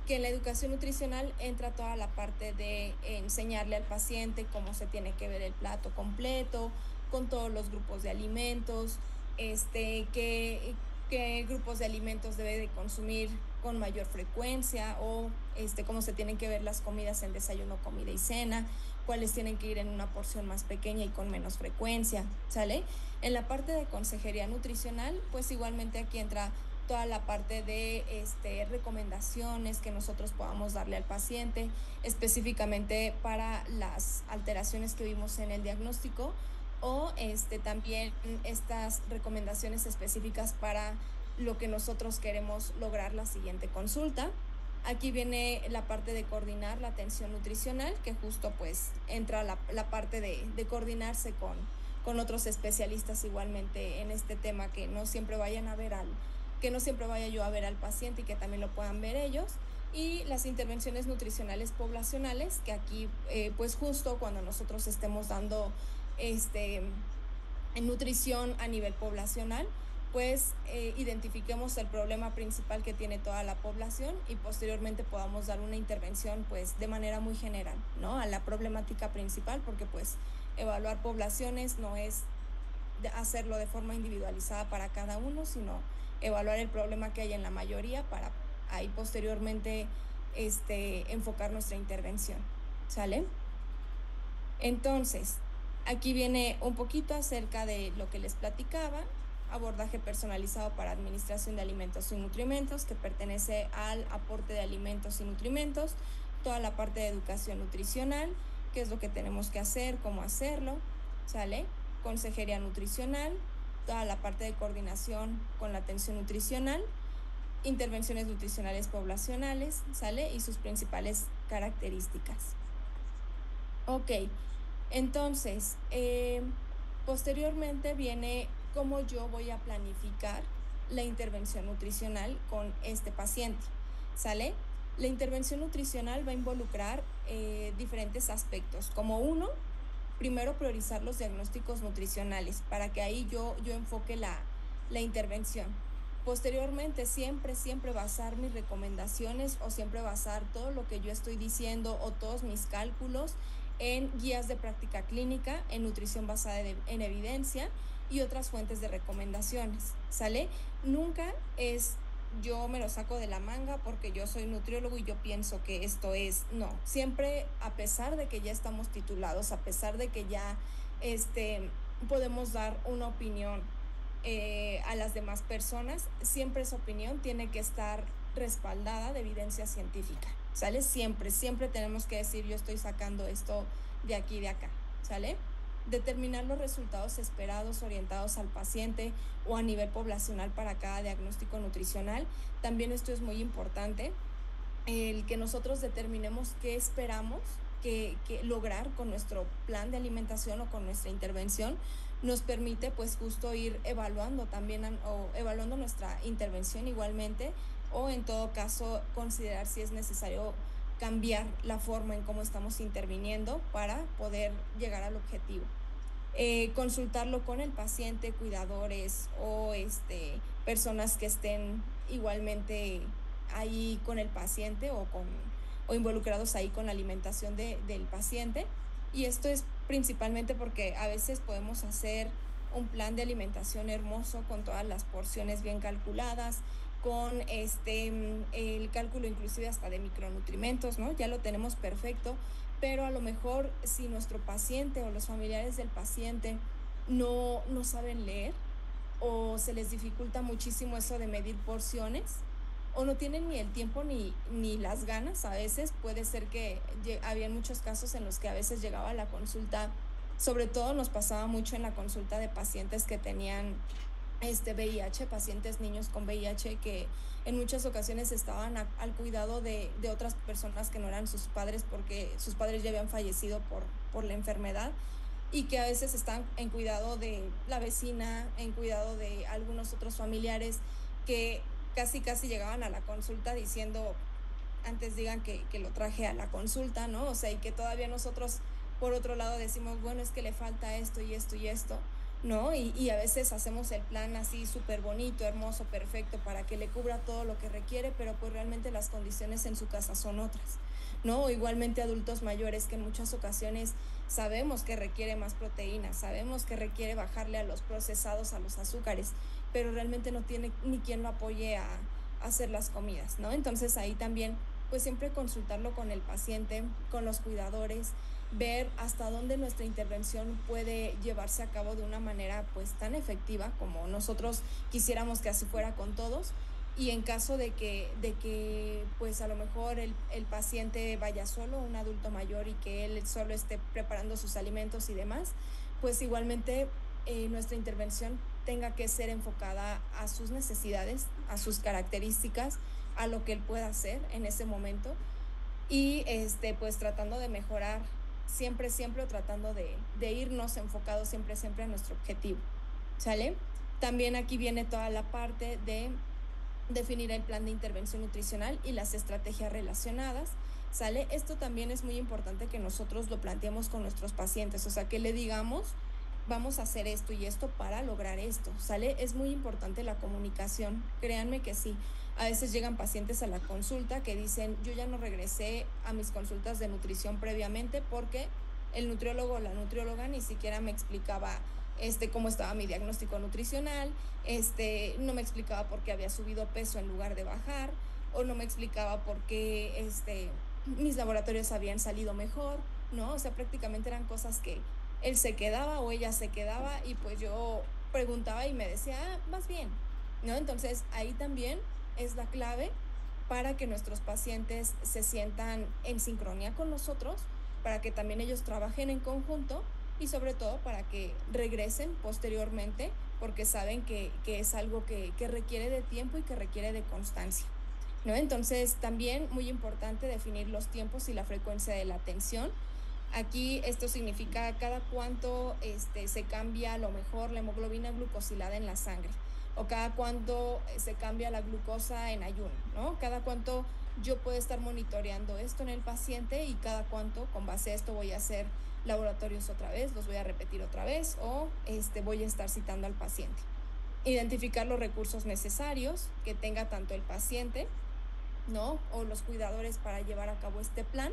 S1: que en la educación nutricional entra toda la parte de enseñarle al paciente cómo se tiene que ver el plato completo, con todos los grupos de alimentos, qué grupos de alimentos debe de consumir con mayor frecuencia, o cómo se tienen que ver las comidas en desayuno, comida y cena, cuáles tienen que ir en una porción más pequeña y con menos frecuencia, ¿sale? En la parte de consejería nutricional, pues igualmente aquí entra toda la parte de recomendaciones que nosotros podamos darle al paciente, específicamente para las alteraciones que vimos en el diagnóstico, o también estas recomendaciones específicas para lo que nosotros queremos lograr la siguiente consulta. Aquí viene la parte de coordinar la atención nutricional, que justo pues entra la parte de coordinarse con otros especialistas igualmente en este tema, que no siempre vaya yo a ver al paciente y que también lo puedan ver ellos. Y las intervenciones nutricionales poblacionales, que aquí pues justo cuando nosotros estemos dando en nutrición a nivel poblacional, pues identifiquemos el problema principal que tiene toda la población y posteriormente podamos dar una intervención pues de manera muy general, ¿no? A la problemática principal, porque pues evaluar poblaciones no es hacerlo de forma individualizada para cada uno, sino evaluar el problema que hay en la mayoría para ahí posteriormente enfocar nuestra intervención, ¿sale? Entonces, aquí viene un poquito acerca de lo que les platicaba, abordaje personalizado para administración de alimentos y nutrimentos, que pertenece al aporte de alimentos y nutrimentos, toda la parte de educación nutricional, qué es lo que tenemos que hacer, cómo hacerlo, ¿sale? Consejería nutricional, toda la parte de coordinación con la atención nutricional, intervenciones nutricionales poblacionales, ¿sale? Y sus principales características. Ok, entonces, posteriormente viene cómo yo voy a planificar la intervención nutricional con este paciente, ¿sale? La intervención nutricional va a involucrar diferentes aspectos, como uno, primero priorizar los diagnósticos nutricionales para que ahí yo enfoque la intervención. Posteriormente, siempre basar mis recomendaciones o siempre basar todo lo que yo estoy diciendo o todos mis cálculos en guías de práctica clínica, en nutrición basada en evidencia y otras fuentes de recomendaciones, ¿sale? Nunca es yo me lo saco de la manga porque yo soy nutriólogo y yo pienso que esto es, no, siempre a pesar de que ya estamos titulados, a pesar de que ya podemos dar una opinión a las demás personas, siempre esa opinión tiene que estar respaldada de evidencia científica, ¿sale? Siempre tenemos que decir, yo estoy sacando esto de aquí y de acá, ¿sale? Determinar los resultados esperados orientados al paciente o a nivel poblacional para cada diagnóstico nutricional. También esto es muy importante, el que nosotros determinemos qué esperamos que lograr con nuestro plan de alimentación o con nuestra intervención, nos permite pues justo ir evaluando también o evaluando nuestra intervención igualmente o en todo caso considerar si es necesario cambiar la forma en cómo estamos interviniendo para poder llegar al objetivo. Consultarlo con el paciente, cuidadores o personas que estén igualmente ahí con el paciente o involucrados ahí con la alimentación del paciente. Y esto es principalmente porque a veces podemos hacer un plan de alimentación hermoso con todas las porciones bien calculadas, con el cálculo inclusive hasta de micronutrimentos, ¿no? Ya lo tenemos perfecto, pero a lo mejor si nuestro paciente o los familiares del paciente no saben leer o se les dificulta muchísimo eso de medir porciones o no tienen ni el tiempo ni las ganas, a veces puede ser que había muchos casos en los que a veces llegaba la consulta, sobre todo nos pasaba mucho en la consulta de pacientes que tenían VIH, pacientes niños con VIH que en muchas ocasiones estaban al cuidado de otras personas que no eran sus padres porque sus padres ya habían fallecido por la enfermedad y que a veces están en cuidado de la vecina, en cuidado de algunos otros familiares que casi llegaban a la consulta diciendo, antes digan que lo traje a la consulta, ¿no? O sea, y que todavía nosotros, por otro lado, decimos, bueno, es que le falta esto y esto y esto, ¿no? Y a veces hacemos el plan así súper bonito, hermoso, perfecto, para que le cubra todo lo que requiere, pero pues realmente las condiciones en su casa son otras, ¿no? O igualmente adultos mayores que en muchas ocasiones sabemos que requiere más proteínas, sabemos que requiere bajarle a los procesados, a los azúcares, pero realmente no tiene ni quien lo apoye a hacer las comidas, ¿no? Entonces ahí también pues siempre consultarlo con el paciente, con los cuidadores, ver hasta dónde nuestra intervención puede llevarse a cabo de una manera pues tan efectiva como nosotros quisiéramos que así fuera con todos. Y en caso de que pues a lo mejor el paciente vaya solo, un adulto mayor y que él solo esté preparando sus alimentos y demás, pues igualmente nuestra intervención tenga que ser enfocada a sus necesidades, a sus características, a lo que él pueda hacer en ese momento y pues tratando de mejorar siempre o tratando de irnos enfocados siempre a nuestro objetivo, ¿sale? También aquí viene toda la parte de definir el plan de intervención nutricional y las estrategias relacionadas, ¿sale? Esto también es muy importante que nosotros lo planteemos con nuestros pacientes, o sea, que le digamos, vamos a hacer esto y esto para lograr esto, ¿sale? Es muy importante la comunicación, créanme que sí. A veces llegan pacientes a la consulta que dicen, yo ya no regresé a mis consultas de nutrición previamente porque el nutriólogo o la nutrióloga ni siquiera me explicaba cómo estaba mi diagnóstico nutricional, no me explicaba por qué había subido peso en lugar de bajar, o no me explicaba por qué mis laboratorios habían salido mejor, ¿no? O sea, prácticamente eran cosas que él se quedaba o ella se quedaba y pues yo preguntaba y me decía, vas bien, ¿no? Entonces ahí también es la clave para que nuestros pacientes se sientan en sincronía con nosotros, para que también ellos trabajen en conjunto y sobre todo para que regresen posteriormente porque saben que es algo que requiere de tiempo y que requiere de constancia, ¿no? Entonces, también muy importante definir los tiempos y la frecuencia de la atención. Aquí esto significa cada cuánto se cambia a lo mejor la hemoglobina glucosilada en la sangre o cada cuánto se cambia la glucosa en ayuno, ¿no? Cada cuánto yo puedo estar monitoreando esto en el paciente y cada cuánto con base a esto voy a hacer laboratorios otra vez, los voy a repetir otra vez o voy a estar citando al paciente. Identificar los recursos necesarios que tenga tanto el paciente, ¿no? O los cuidadores para llevar a cabo este plan.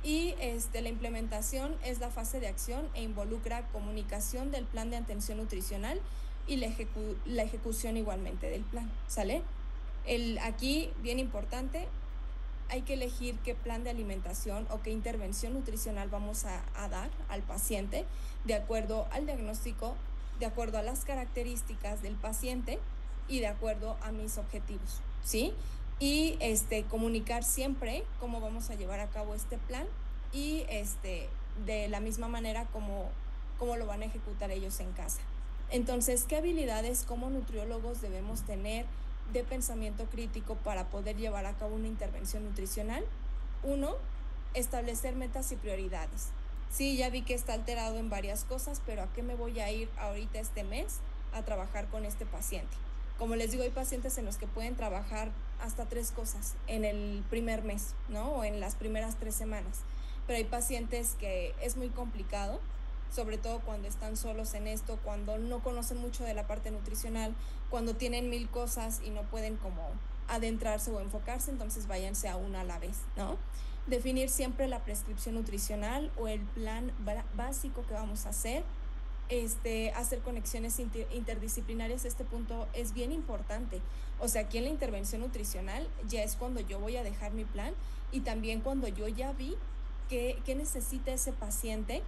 S1: Y la implementación es la fase de acción e involucra comunicación del plan de atención nutricional y la ejecución igualmente del plan, ¿sale? Aquí, bien importante, hay que elegir qué plan de alimentación o qué intervención nutricional vamos a dar al paciente de acuerdo al diagnóstico, de acuerdo a las características del paciente y de acuerdo a mis objetivos, ¿sí? Y comunicar siempre cómo vamos a llevar a cabo este plan y de la misma manera como lo van a ejecutar ellos en casa. Entonces, ¿qué habilidades como nutriólogos debemos tener de pensamiento crítico para poder llevar a cabo una intervención nutricional? 1, establecer metas y prioridades. Sí, ya vi que está alterado en varias cosas, pero ¿a qué me voy a ir ahorita este mes a trabajar con este paciente? Como les digo, hay pacientes en los que pueden trabajar hasta 3 cosas en el primer mes, ¿no? O en las primeras 3 semanas. Pero hay pacientes que es muy complicado, sobre todo cuando están solos en esto, cuando no conocen mucho de la parte nutricional, cuando tienen 1000 cosas y no pueden como adentrarse o enfocarse, entonces váyanse a una a la vez, ¿no? Definir siempre la prescripción nutricional o el plan básico que vamos a hacer. Hacer conexiones interdisciplinarias, este punto es bien importante. O sea, aquí en la intervención nutricional ya es cuando yo voy a dejar mi plan y también cuando yo ya vi qué necesita ese paciente,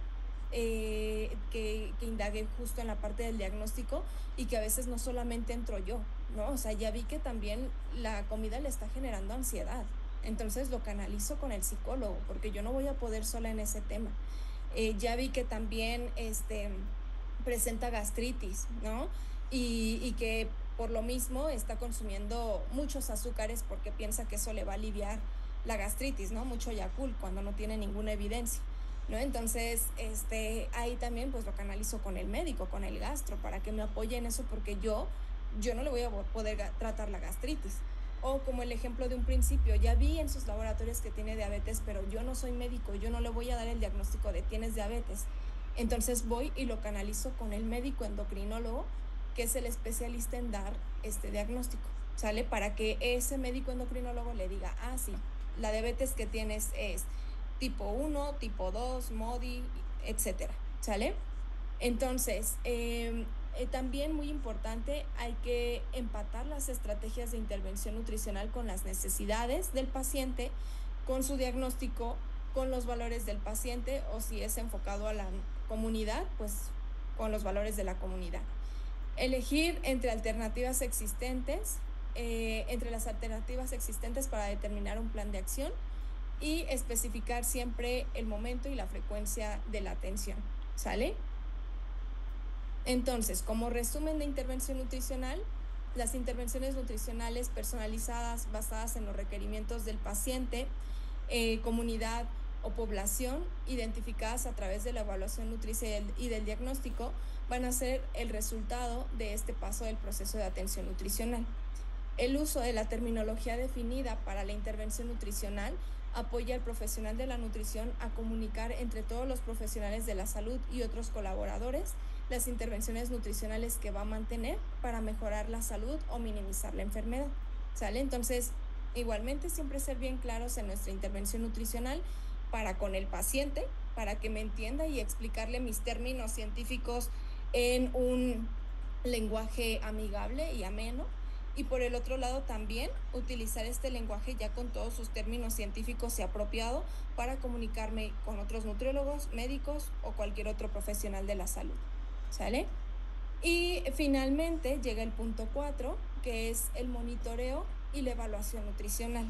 S1: que indague justo en la parte del diagnóstico y que a veces no solamente entro yo, ¿no? O sea, ya vi que también la comida le está generando ansiedad. Entonces lo canalizo con el psicólogo porque yo no voy a poder sola en ese tema. Ya vi que también presenta gastritis, ¿no? Y que por lo mismo está consumiendo muchos azúcares porque piensa que eso le va a aliviar la gastritis, ¿no? Mucho Yakult cuando no tiene ninguna evidencia, ¿no? Entonces, ahí también pues lo canalizo con el médico, con el gastro, para que me apoye en eso porque yo no le voy a poder tratar la gastritis. O como el ejemplo de un principio, ya vi en sus laboratorios que tiene diabetes, pero yo no soy médico, yo no le voy a dar el diagnóstico de tienes diabetes. Entonces voy y lo canalizo con el médico endocrinólogo, que es el especialista en dar este diagnóstico, ¿sale? Para que ese médico endocrinólogo le diga, ah, sí, la diabetes que tienes es tipo 1, tipo 2, MODI, etcétera, ¿sale? Entonces, también muy importante, hay que empatar las estrategias de intervención nutricional con las necesidades del paciente, con su diagnóstico, con los valores del paciente o si es enfocado a la comunidad, pues con los valores de la comunidad. Elegir entre alternativas existentes, entre las alternativas existentes para determinar un plan de acción y especificar siempre el momento y la frecuencia de la atención, ¿sale? Entonces, como resumen de intervención nutricional, las intervenciones nutricionales personalizadas basadas en los requerimientos del paciente, comunidad o población, identificadas a través de la evaluación nutricia y del diagnóstico, van a ser el resultado de este paso del proceso de atención nutricional. El uso de la terminología definida para la intervención nutricional apoya al profesional de la nutrición a comunicar entre todos los profesionales de la salud y otros colaboradores las intervenciones nutricionales que va a mantener para mejorar la salud o minimizar la enfermedad, ¿sale? Entonces, igualmente siempre ser bien claros en nuestra intervención nutricional para con el paciente, para que me entienda y explicarle mis términos científicos en un lenguaje amigable y ameno. Y por el otro lado también utilizar este lenguaje ya con todos sus términos científicos y apropiado para comunicarme con otros nutriólogos, médicos o cualquier otro profesional de la salud. ¿Sale? Y finalmente llega el punto 4, que es el monitoreo y la evaluación nutricional.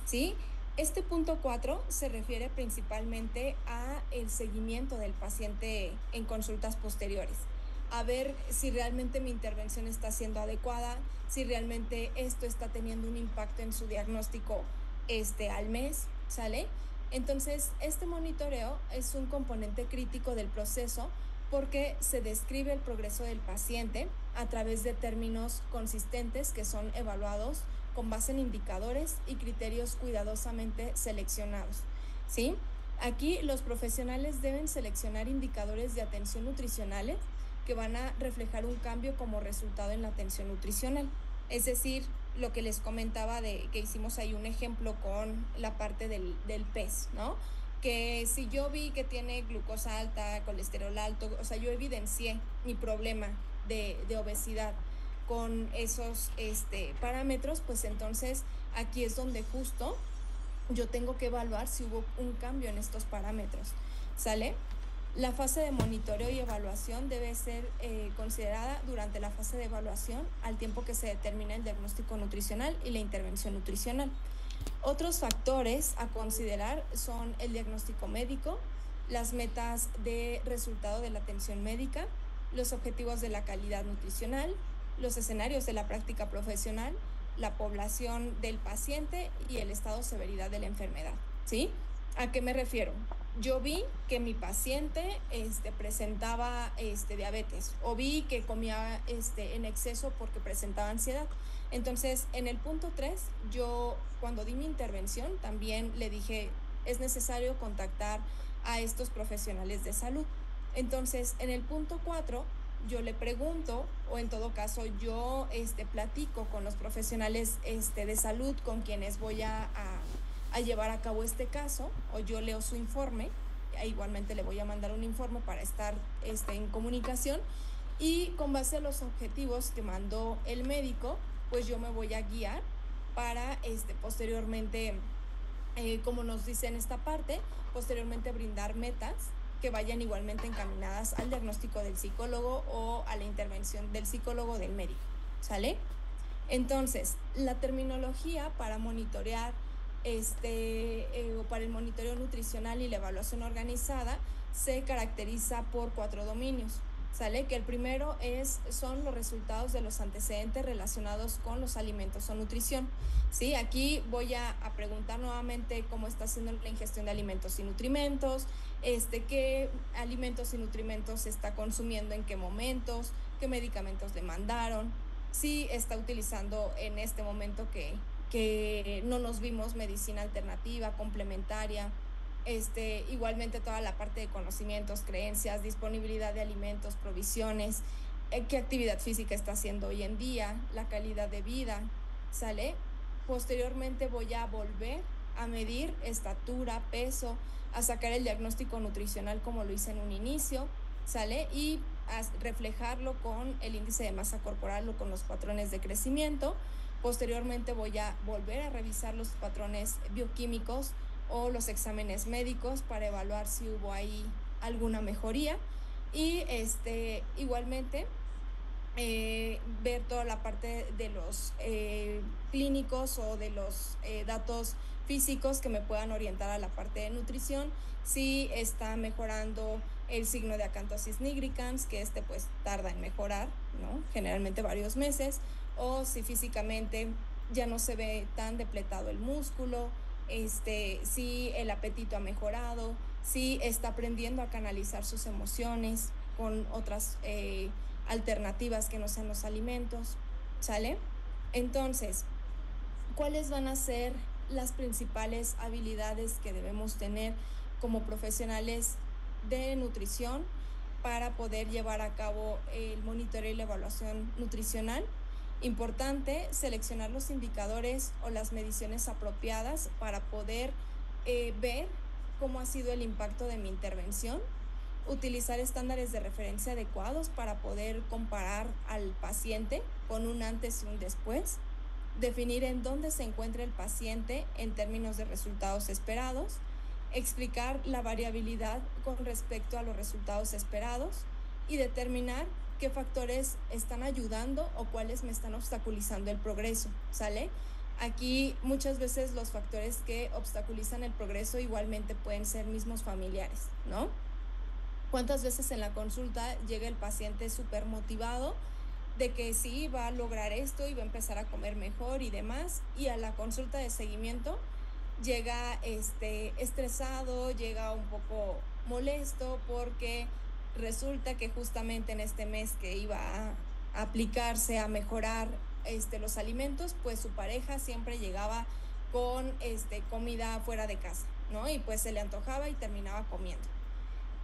S1: ¿Sí? Este punto 4 se refiere principalmente a el seguimiento del paciente en consultas posteriores, a ver si realmente mi intervención está siendo adecuada, si realmente esto está teniendo un impacto en su diagnóstico al mes, ¿sale? Entonces, este monitoreo es un componente crítico del proceso porque se describe el progreso del paciente a través de términos consistentes que son evaluados con base en indicadores y criterios cuidadosamente seleccionados, ¿sí? Aquí los profesionales deben seleccionar indicadores de atención nutricionales que van a reflejar un cambio como resultado en la atención nutricional. Es decir, lo que les comentaba de que hicimos ahí un ejemplo con la parte del PES, ¿no? Que si yo vi que tiene glucosa alta, colesterol alto, o sea, yo evidencié mi problema de obesidad con esos parámetros, pues entonces aquí es donde justo yo tengo que evaluar si hubo un cambio en estos parámetros, ¿sale? La fase de monitoreo y evaluación debe ser considerada durante la fase de evaluación al tiempo que se determina el diagnóstico nutricional y la intervención nutricional. Otros factores a considerar son el diagnóstico médico, las metas de resultado de la atención médica, los objetivos de la calidad nutricional, los escenarios de la práctica profesional, la población del paciente y el estado de severidad de la enfermedad, ¿sí? ¿A qué me refiero? Yo vi que mi paciente presentaba diabetes o vi que comía en exceso porque presentaba ansiedad. Entonces, en el punto 3, yo cuando di mi intervención también le dije, es necesario contactar a estos profesionales de salud. Entonces, en el punto 4, yo le pregunto, o en todo caso, yo platico con los profesionales de salud con quienes voy a llevar a cabo este caso, o yo leo su informe, igualmente le voy a mandar un informe para estar en comunicación, y con base a los objetivos que mandó el médico, pues yo me voy a guiar para posteriormente, como nos dice en esta parte, posteriormente brindar metas que vayan igualmente encaminadas al diagnóstico del psicólogo o a la intervención del psicólogo o del médico, ¿sale? Entonces, la terminología para monitorear o para el monitoreo nutricional y la evaluación organizada se caracteriza por 4 dominios, ¿sale? Que el primero son los resultados de los antecedentes relacionados con los alimentos o nutrición, ¿sí? Aquí voy a preguntar nuevamente cómo está haciendo la ingestión de alimentos y nutrimentos, qué alimentos y nutrimentos se está consumiendo, en qué momentos, qué medicamentos le mandaron, si está utilizando en este momento que no nos vimos medicina alternativa, complementaria, igualmente toda la parte de conocimientos, creencias, disponibilidad de alimentos, provisiones, qué actividad física está haciendo hoy en día, la calidad de vida, ¿sale? Posteriormente voy a volver a medir estatura, peso, a sacar el diagnóstico nutricional como lo hice en un inicio, ¿sale? Y a reflejarlo con el índice de masa corporal o con los patrones de crecimiento. Posteriormente voy a volver a revisar los patrones bioquímicos o los exámenes médicos para evaluar si hubo ahí alguna mejoría. Y igualmente ver toda la parte de los clínicos o de los datos físicos que me puedan orientar a la parte de nutrición, si está mejorando el signo de acantosis nigricans, que pues tarda en mejorar, ¿no? Generalmente varios meses, o si físicamente ya no se ve tan depletado el músculo, si el apetito ha mejorado, si está aprendiendo a canalizar sus emociones con otras alternativas que no sean los alimentos, ¿sale? Entonces, ¿cuáles van a ser las principales habilidades que debemos tener como profesionales de nutrición para poder llevar a cabo el monitoreo y la evaluación nutricional? Importante seleccionar los indicadores o las mediciones apropiadas para poder ver cómo ha sido el impacto de mi intervención. utilizar estándares de referencia adecuados para poder comparar al paciente con un antes y un después, definir en dónde se encuentra el paciente en términos de resultados esperados, explicar la variabilidad con respecto a los resultados esperados y determinar qué factores están ayudando o cuáles me están obstaculizando el progreso, ¿sale? Aquí muchas veces los factores que obstaculizan el progreso igualmente pueden ser mismos familiares, ¿no? ¿Cuántas veces en la consulta llega el paciente súper motivado de que sí va a lograr esto y va a empezar a comer mejor y demás, y a la consulta de seguimiento llega estresado, llega un poco molesto porque resulta que justamente en este mes que iba a aplicarse a mejorar los alimentos, pues su pareja siempre llegaba con comida fuera de casa, ¿no? Y pues se le antojaba y terminaba comiendo.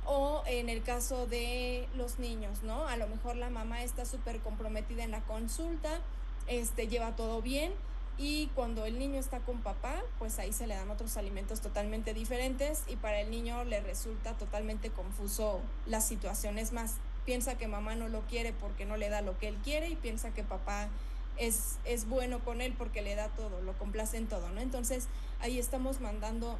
S1: O en el caso de los niños, ¿no? A lo mejor la mamá está súper comprometida en la consulta, lleva todo bien, y cuando el niño está con papá, pues ahí se le dan otros alimentos totalmente diferentes y para el niño le resulta totalmente confuso las situaciones más. Piensa que mamá no lo quiere porque no le da lo que él quiere y piensa que papá es bueno con él porque le da todo, lo complace en todo, ¿no? Entonces ahí estamos mandando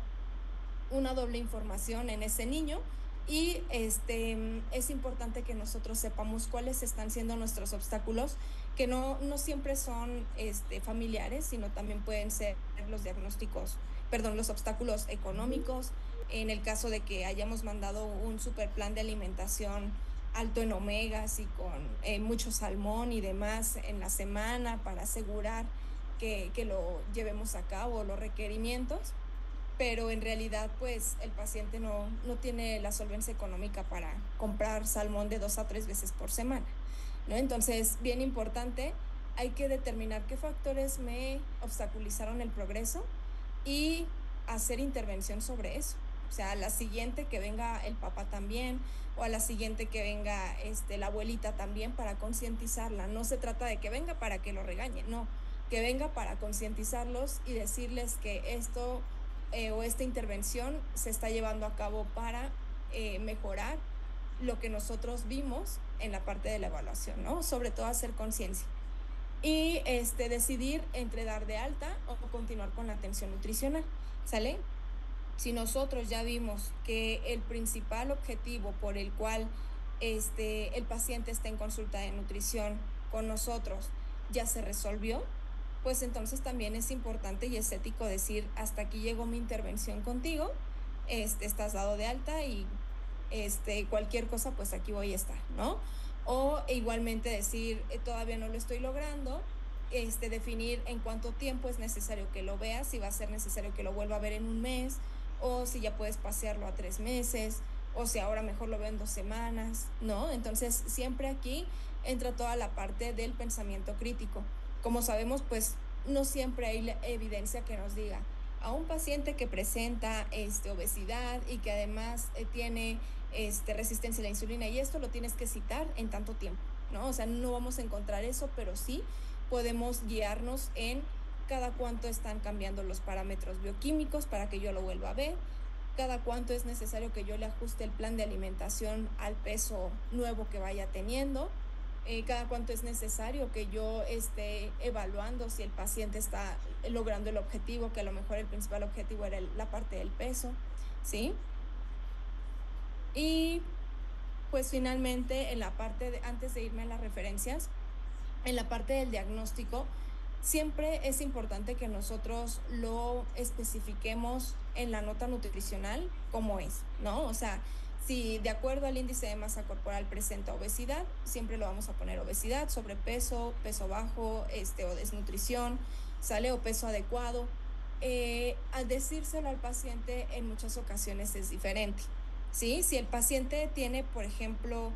S1: una doble información en ese niño. Y es importante que nosotros sepamos cuáles están siendo nuestros obstáculos, que no siempre son familiares, sino también pueden ser los diagnósticos, perdón, los obstáculos económicos. En el caso de que hayamos mandado un super plan de alimentación alto en omegas y con mucho salmón y demás en la semana para asegurar que lo llevemos a cabo, los requerimientos, pero en realidad pues el paciente no tiene la solvencia económica para comprar salmón de 2 a 3 veces por semana, ¿no? Entonces, bien importante, hay que determinar qué factores me obstaculizaron el progreso y hacer intervención sobre eso. O sea, a la siguiente que venga el papá también, o a la siguiente que venga la abuelita también, para concientizarla. No se trata de que venga para que lo regañe, no, que venga para concientizarlos y decirles que esto o esta intervención se está llevando a cabo para mejorar lo que nosotros vimos en la parte de la evaluación, ¿no? Sobre todo hacer conciencia. Y decidir entre dar de alta o continuar con la atención nutricional, ¿sale? Si nosotros ya vimos que el principal objetivo por el cual el paciente está en consulta de nutrición con nosotros ya se resolvió, pues entonces también es importante y es ético decir, hasta aquí llegó mi intervención contigo, estás dado de alta y cualquier cosa, pues aquí voy a estar, ¿no? O igualmente decir, todavía no lo estoy logrando, definir en cuánto tiempo es necesario que lo veas, si va a ser necesario que lo vuelva a ver en un mes, o si ya puedes pasearlo a 3 meses, o si ahora mejor lo veo en 2 semanas, ¿no? Entonces siempre aquí entra toda la parte del pensamiento crítico. Como sabemos, pues no siempre hay la evidencia que nos diga a un paciente que presenta obesidad y que además tiene resistencia a la insulina, y esto lo tienes que citar en tanto tiempo, ¿no? O sea, no vamos a encontrar eso, pero sí podemos guiarnos en cada cuánto están cambiando los parámetros bioquímicos para que yo lo vuelva a ver, cada cuánto es necesario que yo le ajuste el plan de alimentación al peso nuevo que vaya teniendo, cada cuánto es necesario que yo esté evaluando si el paciente está logrando el objetivo, que a lo mejor el principal objetivo era la parte del peso, ¿sí? Y pues finalmente en la parte antes de irme a las referencias, en la parte del diagnóstico, siempre es importante que nosotros lo especifiquemos en la nota nutricional como es, ¿no? O sea, si de acuerdo al índice de masa corporal presenta obesidad, siempre lo vamos a poner obesidad, sobrepeso, peso bajo, o desnutrición, ¿sale? O peso adecuado. Al decírselo al paciente en muchas ocasiones es diferente, ¿sí? Si el paciente tiene, por ejemplo,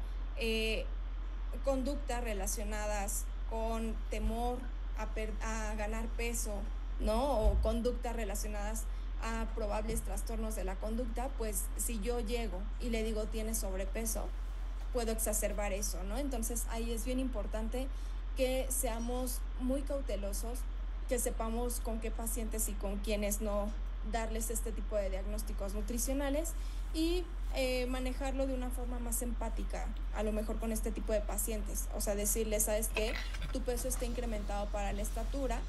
S1: conductas relacionadas con temor a ganar peso, ¿no? O conductas relacionadas a probables trastornos de la conducta, pues si yo llego y le digo tiene sobrepeso, puedo exacerbar eso, ¿no? Entonces ahí es bien importante que seamos muy cautelosos, que sepamos con qué pacientes y con quiénes no darles este tipo de diagnósticos nutricionales y manejarlo de una forma más empática, a lo mejor con este tipo de pacientes. O sea, decirles, ¿sabes qué? Tu peso está incrementado para la estatura,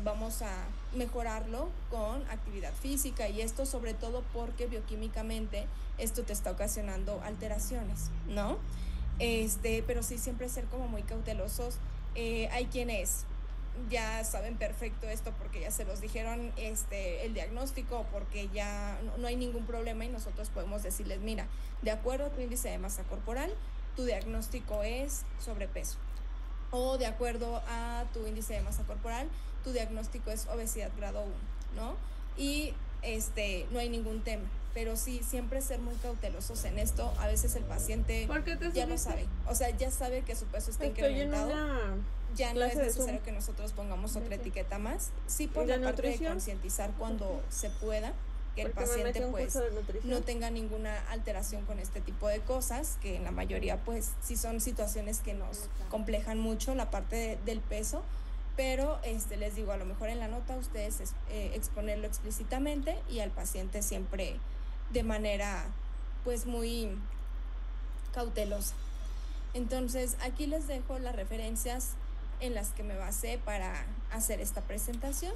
S1: vamos a mejorarlo con actividad física y esto sobre todo porque bioquímicamente esto te está ocasionando alteraciones, ¿no? Pero sí siempre ser como muy cautelosos. Hay quienes ya saben perfecto esto porque ya se los dijeron el diagnóstico, porque ya no hay ningún problema y nosotros podemos decirles, mira, de acuerdo a tu índice de masa corporal, tu diagnóstico es sobrepeso. O de acuerdo a tu índice de masa corporal, tu diagnóstico es obesidad grado 1, ¿no? Y no hay ningún tema, pero sí, siempre ser muy cautelosos en esto. A veces el paciente ya lo sabe, o sea, ya sabe que su peso está incrementado. Ya no es necesario que nosotros pongamos otra etiqueta más. Sí, por la parte de concientizar cuando se pueda, que el paciente pues no tenga ninguna alteración con este tipo de cosas, que en la mayoría pues sí son situaciones que nos complejan mucho la parte del peso, pero les digo, a lo mejor en la nota ustedes exponerlo explícitamente y al paciente siempre de manera pues muy cautelosa. Entonces aquí les dejo las referencias en las que me basé para hacer esta presentación.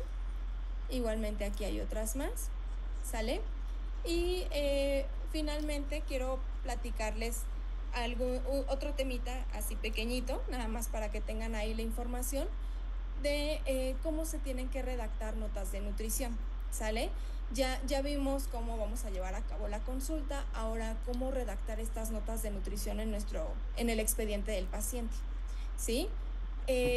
S1: Igualmente aquí hay otras más, ¿sale? Y finalmente quiero platicarles otro temita así pequeñito, nada más para que tengan ahí la información de cómo se tienen que redactar notas de nutrición, ¿sale? Ya vimos cómo vamos a llevar a cabo la consulta, ahora cómo redactar estas notas de nutrición en el expediente del paciente, ¿sí?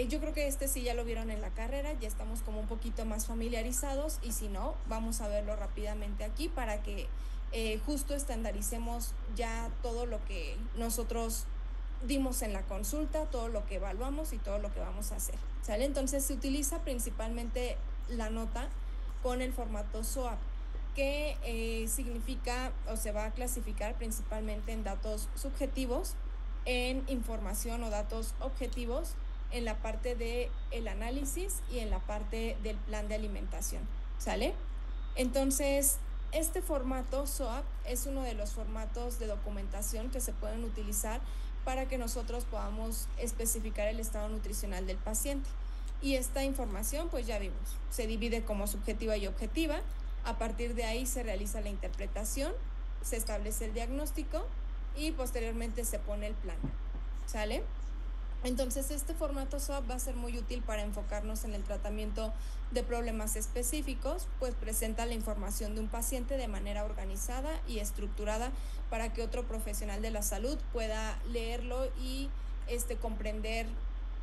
S1: Yo creo que sí ya lo vieron en la carrera, ya estamos como un poquito más familiarizados y si no, vamos a verlo rápidamente aquí para que justo estandaricemos ya todo lo que nosotros dimos en la consulta, todo lo que evaluamos y todo lo que vamos a hacer, ¿sale? Entonces se utiliza principalmente la nota con el formato SOAP, que significa o se va a clasificar principalmente en datos subjetivos, en información o datos objetivos, en la parte del análisis y en la parte del plan de alimentación, ¿sale? Entonces, este formato SOAP es uno de los formatos de documentación que se pueden utilizar para que nosotros podamos especificar el estado nutricional del paciente. Y esta información, pues ya vimos, se divide como subjetiva y objetiva. A partir de ahí se realiza la interpretación, se establece el diagnóstico y posteriormente se pone el plan, ¿sale? Entonces este formato SOAP va a ser muy útil para enfocarnos en el tratamiento de problemas específicos, pues presenta la información de un paciente de manera organizada y estructurada para que otro profesional de la salud pueda leerlo y comprender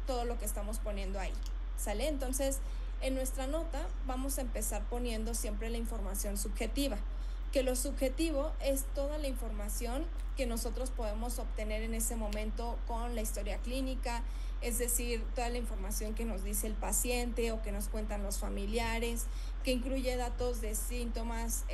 S1: todo lo que estamos poniendo ahí, ¿sale? Entonces en nuestra nota vamos a empezar poniendo siempre la información subjetiva, que lo subjetivo es toda la información que nosotros podemos obtener en ese momento con la historia clínica, es decir, toda la información que nos dice el paciente o que nos cuentan los familiares, que incluye datos de síntomas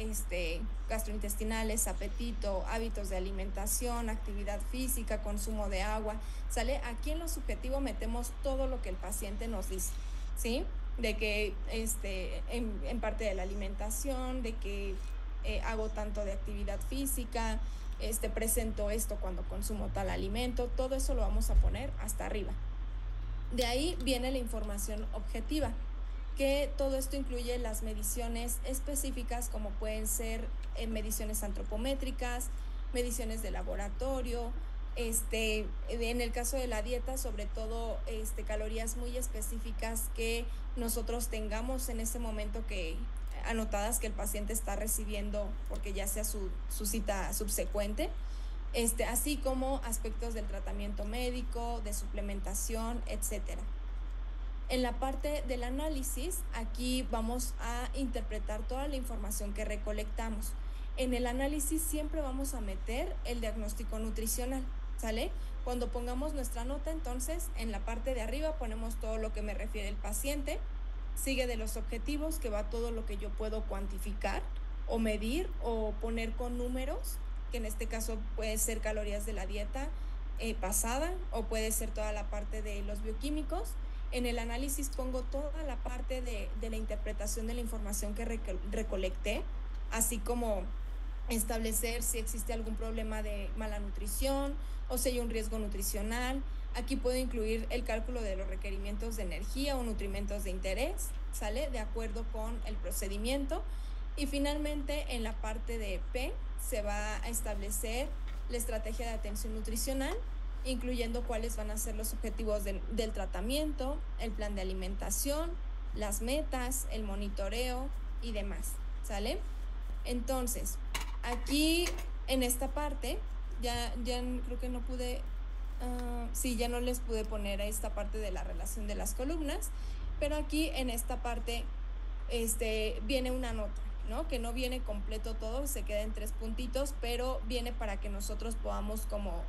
S1: gastrointestinales, apetito, hábitos de alimentación, actividad física, consumo de agua, ¿sale? Aquí en lo subjetivo metemos todo lo que el paciente nos dice, ¿sí? De que en parte de la alimentación, de que hago tanto de actividad física, presento esto cuando consumo tal alimento, todo eso lo vamos a poner hasta arriba. De ahí viene la información objetiva, que todo esto incluye las mediciones específicas como pueden ser mediciones antropométricas, mediciones de laboratorio, en el caso de la dieta, sobre todo calorías muy específicas que nosotros tengamos en ese momento que anotadas que el paciente está recibiendo porque ya sea su cita subsecuente, así como aspectos del tratamiento médico, de suplementación, etcétera. En la parte del análisis, aquí vamos a interpretar toda la información que recolectamos. En el análisis siempre vamos a meter el diagnóstico nutricional, ¿sale? Cuando pongamos nuestra nota, entonces, en la parte de arriba ponemos todo lo que me refiere el paciente, sigue de los objetivos, que va todo lo que yo puedo cuantificar o medir o poner con números, que en este caso puede ser calorías de la dieta pasada o puede ser toda la parte de los bioquímicos. En el análisis pongo toda la parte de la interpretación de la información que recolecté, así como establecer si existe algún problema de mala nutrición o si hay un riesgo nutricional. Aquí puedo incluir el cálculo de los requerimientos de energía o nutrimentos de interés, ¿sale? De acuerdo con el procedimiento. Y finalmente, en la parte de P, se va a establecer la estrategia de atención nutricional, incluyendo cuáles van a ser los objetivos del tratamiento, el plan de alimentación, las metas, el monitoreo y demás, ¿sale? Entonces, aquí en esta parte, ya creo que no pude, sí, ya no les pude poner a esta parte de la relación de las columnas, pero aquí en esta parte viene una nota, ¿no? Que no viene completo todo, se queda en 3 puntitos, pero viene para que nosotros podamos como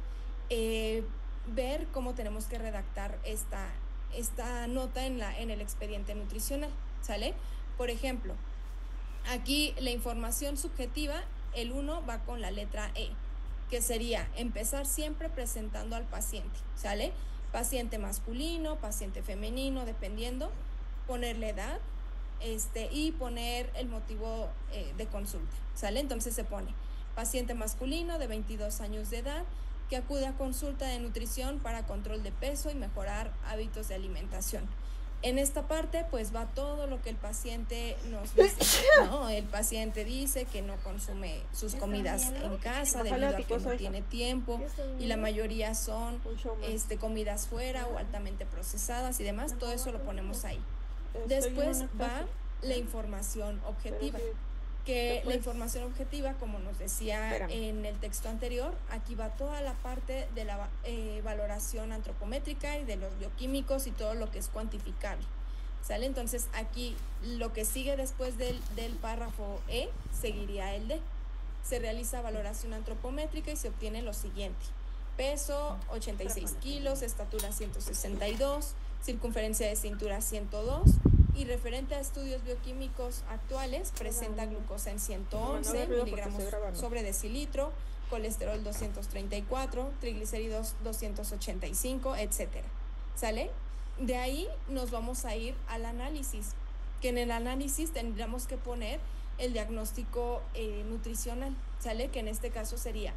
S1: ver cómo tenemos que redactar esta nota en el expediente nutricional, ¿sale? Por ejemplo, aquí la información subjetiva, el 1 va con la letra E, que sería empezar siempre presentando al paciente, ¿sale? Paciente masculino, paciente femenino, dependiendo, ponerle edad, y poner el motivo de consulta, ¿sale? Entonces se pone paciente masculino de 22 años de edad que acude a consulta de nutrición para control de peso y mejorar hábitos de alimentación. En esta parte pues va todo lo que el paciente nos dice, ¿no? El paciente dice que no consume sus comidas en casa debido a que no tiene tiempo y la mayoría son comidas fuera o altamente procesadas y demás, todo eso lo ponemos ahí. Después va la información objetiva, que la información objetiva, como nos decía en el texto anterior, aquí va toda la parte de la valoración antropométrica y de los bioquímicos y todo lo que es cuantificable, ¿sale? Entonces aquí lo que sigue después del párrafo E seguiría el D. Se realiza valoración antropométrica y se obtiene lo siguiente: peso 86 kilos, estatura 162, circunferencia de cintura 102 y referente a estudios bioquímicos actuales presenta glucosa en 111 miligramos sobre decilitro, colesterol 234, triglicéridos 285, etcétera, ¿sale? De ahí nos vamos a ir al análisis, que en el análisis tendríamos que poner el diagnóstico nutricional, ¿sale? Que en este caso sería: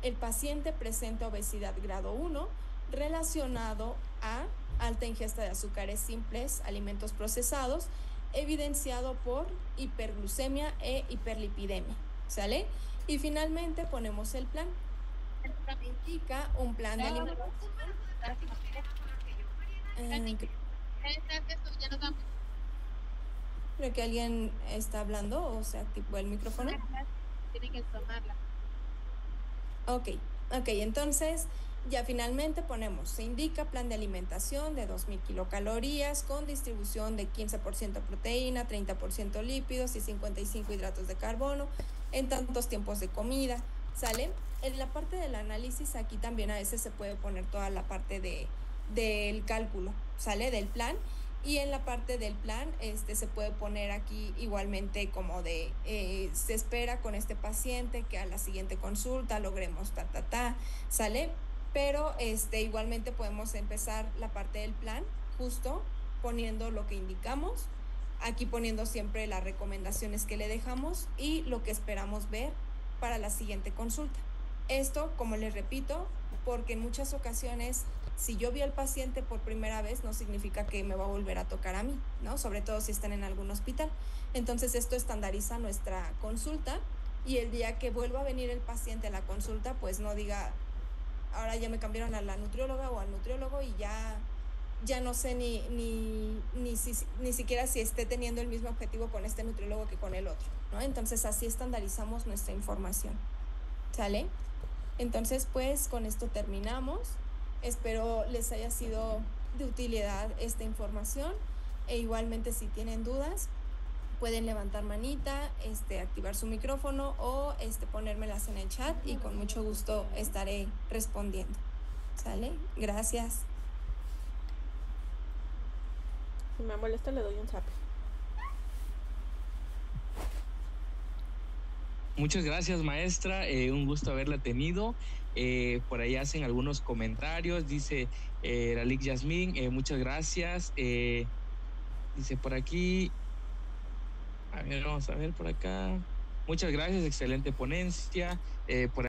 S1: el paciente presenta obesidad grado 1 relacionado a alta ingesta de azúcares simples, alimentos procesados, evidenciado por hiperglucemia e hiperlipidemia, ¿sale? Y finalmente ponemos el plan. Indica un plan de alimentación. Creo que alguien está hablando o se activó el micrófono.
S2: Tiene que tomarla.
S1: Ok, entonces ya finalmente ponemos: se indica plan de alimentación de 2000 kilocalorías con distribución de 15% proteína, 30% lípidos y 55 hidratos de carbono en tantos tiempos de comida, ¿sale? En la parte del análisis aquí también a veces se puede poner toda la parte del cálculo, ¿sale? Del plan. Y en la parte del plan se puede poner aquí igualmente como de se espera con este paciente que a la siguiente consulta logremos ¿sale? Pero igualmente podemos empezar la parte del plan justo poniendo lo que indicamos, aquí poniendo siempre las recomendaciones que le dejamos y lo que esperamos ver para la siguiente consulta. Esto, como les repito, porque en muchas ocasiones, si yo vi al paciente por primera vez, no significa que me va a volver a tocar a mí, ¿no? Sobre todo si están en algún hospital. Entonces, esto estandariza nuestra consulta y el día que vuelva a venir el paciente a la consulta, pues no diga, ahora ya me cambiaron a la nutrióloga o al nutriólogo y ya no sé ni siquiera si esté teniendo el mismo objetivo con este nutriólogo que con el otro, ¿no? Entonces, así estandarizamos nuestra información, ¿sale? Entonces, pues, con esto terminamos. Espero les haya sido de utilidad esta información e igualmente si tienen dudas pueden levantar manita, activar su micrófono o ponérmelas en el chat y con mucho gusto estaré respondiendo. ¿Sale? Gracias.
S3: Si me molesta le doy un zap.
S4: Muchas gracias, maestra. Un gusto haberla tenido. Por ahí hacen algunos comentarios. Dice Ralik Yasmín, muchas gracias. Dice por aquí, a ver, vamos a ver por acá. Muchas gracias, excelente ponencia. Por